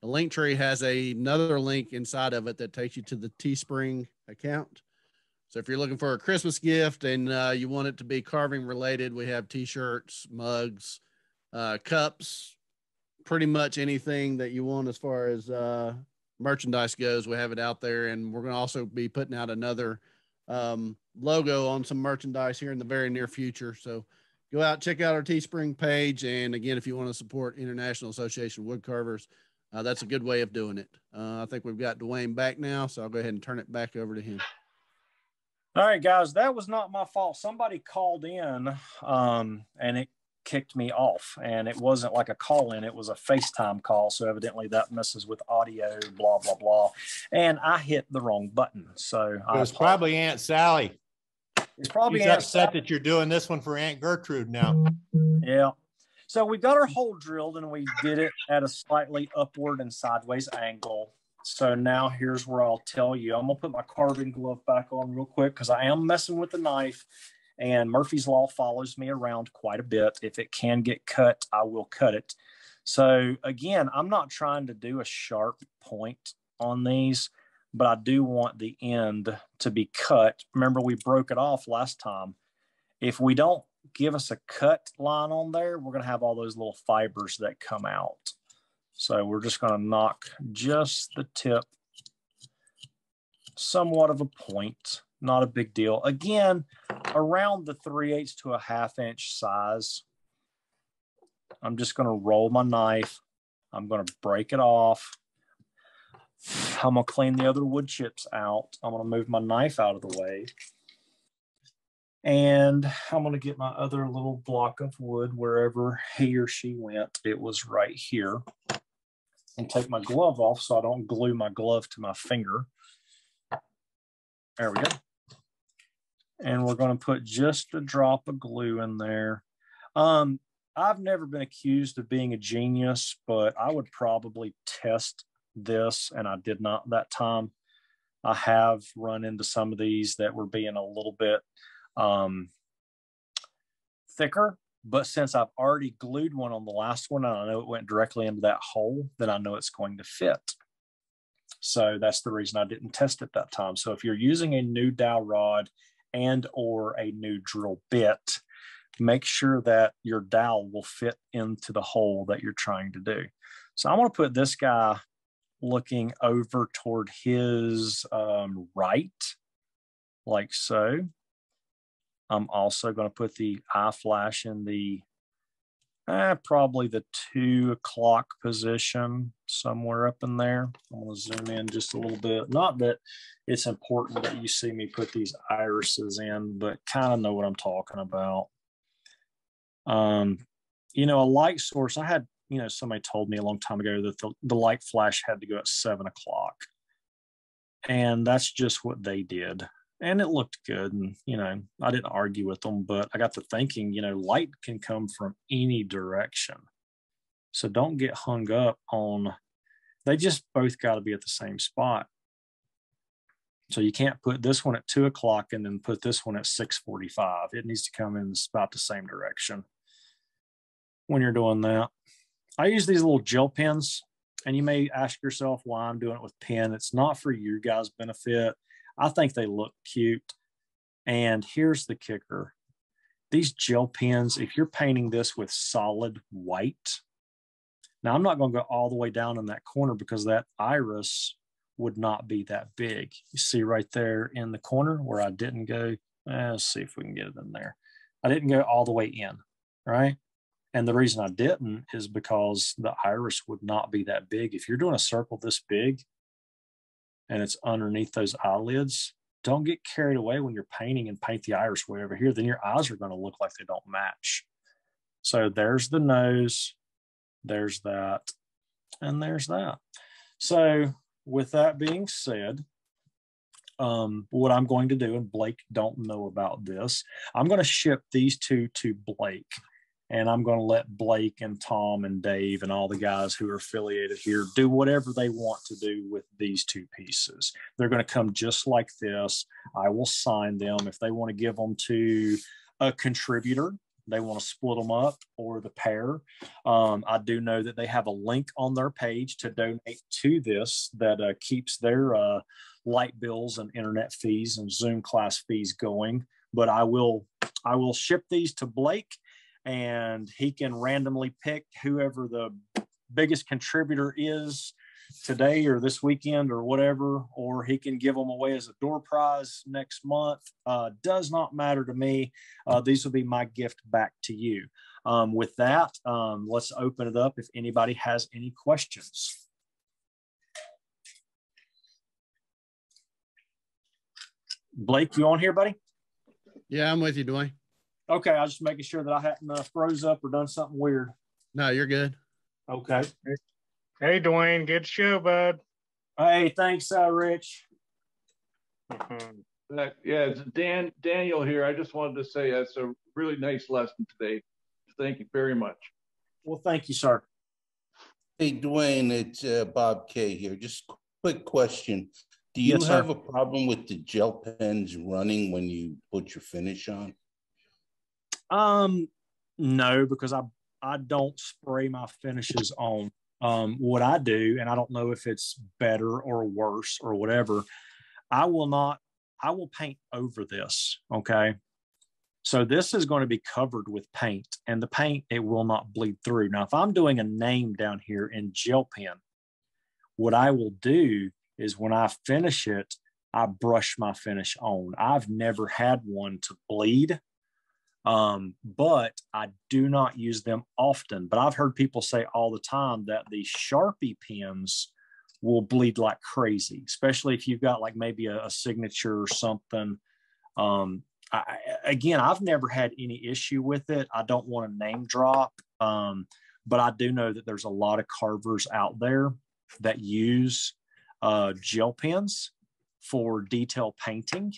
The link tree has another link inside of it that takes you to the Teespring account. So if you're looking for a Christmas gift and you want it to be carving related, we have t-shirts, mugs, cups, pretty much anything that you want as far as merchandise goes. We have it out there, and we're going to also be putting out another logo on some merchandise here in the very near future. So go out, check out our Teespring page. And again, if you want to support International Association of Woodcarvers, that's a good way of doing it. I think we've got Dwayne back now, so I'll go ahead and turn it back over to him. All right, guys, that was not my fault. Somebody called in and it kicked me off, and it wasn't like a call in, it was a FaceTime call. So evidently that messes with audio, blah, blah, blah. And I hit the wrong button. So it was probably Aunt Sally. It's probably She's Aunt upset Sally. that you're doing this one for Aunt Gertrude now. Yeah. So we got our hole drilled, and we did it at a slightly upward and sideways angle. So now here's where I'll tell you. I'm going to put my carving glove back on real quick because I am messing with the knife, and Murphy's Law follows me around quite a bit. If it can get cut, I will cut it. So again, I'm not trying to do a sharp point on these, but I do want the end to be cut. Remember, we broke it off last time. If we don't give us a cut line on there, we're going to have all those little fibers that come out. So we're just going to knock just the tip, somewhat of a point, not a big deal. Again, around the 3/8 to a 1/2 inch size. I'm just going to roll my knife. I'm going to break it off. I'm going to clean the other wood chips out. I'm going to move my knife out of the way. And I'm going to get my other little block of wood wherever he or she went. It was right here. And take my glove off so I don't glue my glove to my finger. There we go. And we're going to put just a drop of glue in there. I've never been accused of being a genius, but I would probably test this, and I did not that time. I have run into some of these that were being a little bit thicker. But since I've already glued one on the last one, and I know it went directly into that hole, then I know it's going to fit. So that's the reason I didn't test it that time. So if you're using a new dowel rod and or a new drill bit, make sure that your dowel will fit into the hole that you're trying to do. So I want to put this guy looking over toward his right, like so. I'm also going to put the eye flash in the probably the 2 o'clock position, somewhere up in there. I'm going to zoom in just a little bit. Not that it's important that you see me put these irises in, but kind of know what I'm talking about. You know, a light source, I had, you know, somebody told me a long time ago that the light flash had to go at 7 o'clock. And that's just what they did. And it looked good. And, you know, I didn't argue with them, but I got to thinking, you know, light can come from any direction. So don't get hung up on, they just both got to be at the same spot. So you can't put this one at 2 o'clock and then put this one at 6:45. It needs to come in about the same direction when you're doing that. I use these little gel pens, and you may ask yourself why I'm doing it with pen. It's not for your guys' benefit. I think they look cute. And here's the kicker. These gel pens, if you're painting this with solid white, now I'm not going to go all the way down in that corner because that iris would not be that big. You see right there in the corner where I didn't go. Let's see if we can get it in there. I didn't go all the way in, right? And the reason I didn't is because the iris would not be that big. If you're doing a circle this big, and it's underneath those eyelids, don't get carried away when you're painting and paint the iris way over here. Then your eyes are going to look like they don't match. So there's the nose, there's that, and there's that. So with that being said, what I'm going to do, and Blake don't know about this, I'm going to ship these two to Blake. And I'm going to let Blake and Thom and Dave and all the guys who are affiliated here do whatever they want to do with these two pieces. They're going to come just like this. I will sign them. If they want to give them to a contributor, they want to split them up or the pair. I do know that they have a link on their page to donate to this that keeps their light bills and internet fees and Zoom class fees going. But I will ship these to Blake, and he can randomly pick whoever the biggest contributor is today or this weekend or whatever, or he can give them away as a door prize next month. Does not matter to me. These will be my gift back to you. With that, let's open it up if anybody has any questions. Blake, you on here, buddy? Yeah, I'm with you, Dwayne. Okay, I was just making sure that I hadn't froze up or done something weird. No, you're good. Okay. Hey, Dwayne, good show, bud. Hey, thanks, Rich. Mhm. Yeah, it's Daniel here. I just wanted to say that's a really nice lesson today. Thank you very much. Well, thank you, sir. Hey, Dwayne, it's Bob K here. Just quick question. Do you Yes, sir. have a problem with the gel pens running when you put your finish on? No, because I don't spray my finishes on. What I do, and I don't know if it's better or worse or whatever, I will paint over this. Okay. So this is going to be covered with paint, and the paint, it will not bleed through. Now, if I'm doing a name down here in gel pen, what I will do is when I finish it, I brush my finish on. I've never had one to bleed, but I do not use them often. But I've heard people say all the time that the Sharpie pens will bleed like crazy, especially if you've got like maybe a signature or something. Again, I've never had any issue with it. I don't want to name drop, but I do know that there's a lot of carvers out there that use gel pens for detail painting,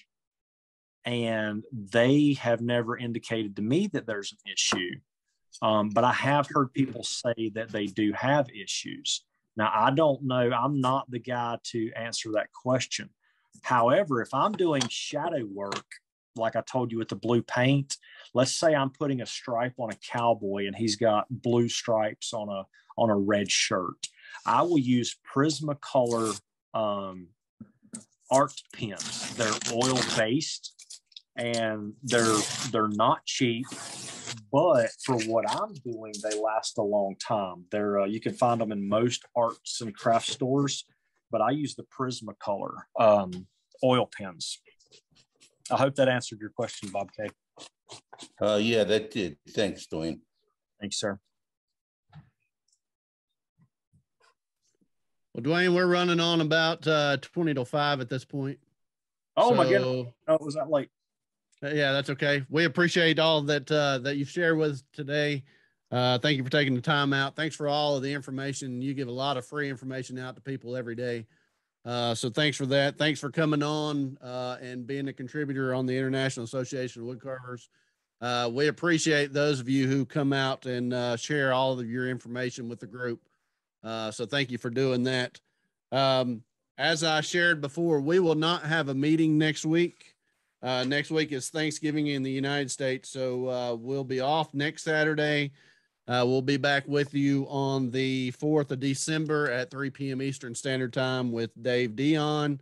and they have never indicated to me that there's an issue. But I have heard people say that they do have issues. Now, I don't know. I'm not the guy to answer that question. However, if I'm doing shadow work, like I told you with the blue paint, let's say I'm putting a stripe on a cowboy and he's got blue stripes on a red shirt, I will use Prismacolor art pens. They're oil based and they're not cheap, but for what I'm doing, they last a long time. They're you can find them in most arts and craft stores, but I use the Prismacolor oil pens. I hope that answered your question, Bob K. Yeah, that did. Thanks, Dwayne. Thanks, sir. Well, Dwayne, we're running on about 20 to 5 at this point. Oh, my goodness. Oh, was that late? Yeah, that's okay. We appreciate all that you've shared with us today. Thank you for taking the time out. Thanks for all of the information. You give a lot of free information out to people every day. So thanks for that. Thanks for coming on and being a contributor on the International Association of Woodcarvers. We appreciate those of you who come out and share all of your information with the group. So thank you for doing that. As I shared before, we will not have a meeting next week. Next week is Thanksgiving in the United States. So we'll be off next Saturday. We'll be back with you on the 4th of December at 3 p.m. Eastern Standard Time with Dave Dion.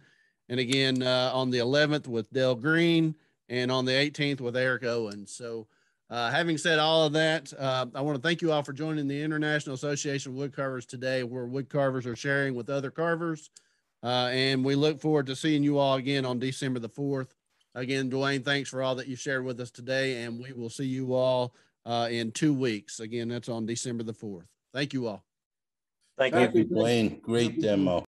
And again, on the 11th with Dale Green, and on the 18th with Eric Owens. So having said all of that, I want to thank you all for joining the International Association of Woodcarvers today, where woodcarvers are sharing with other carvers. And we look forward to seeing you all again on December the 4th. Again, Dwayne, thanks for all that you shared with us today, and we will see you all in 2 weeks. Again, that's on December the 4th. Thank you all. Thank Thank you. you, Dwayne. Great demo.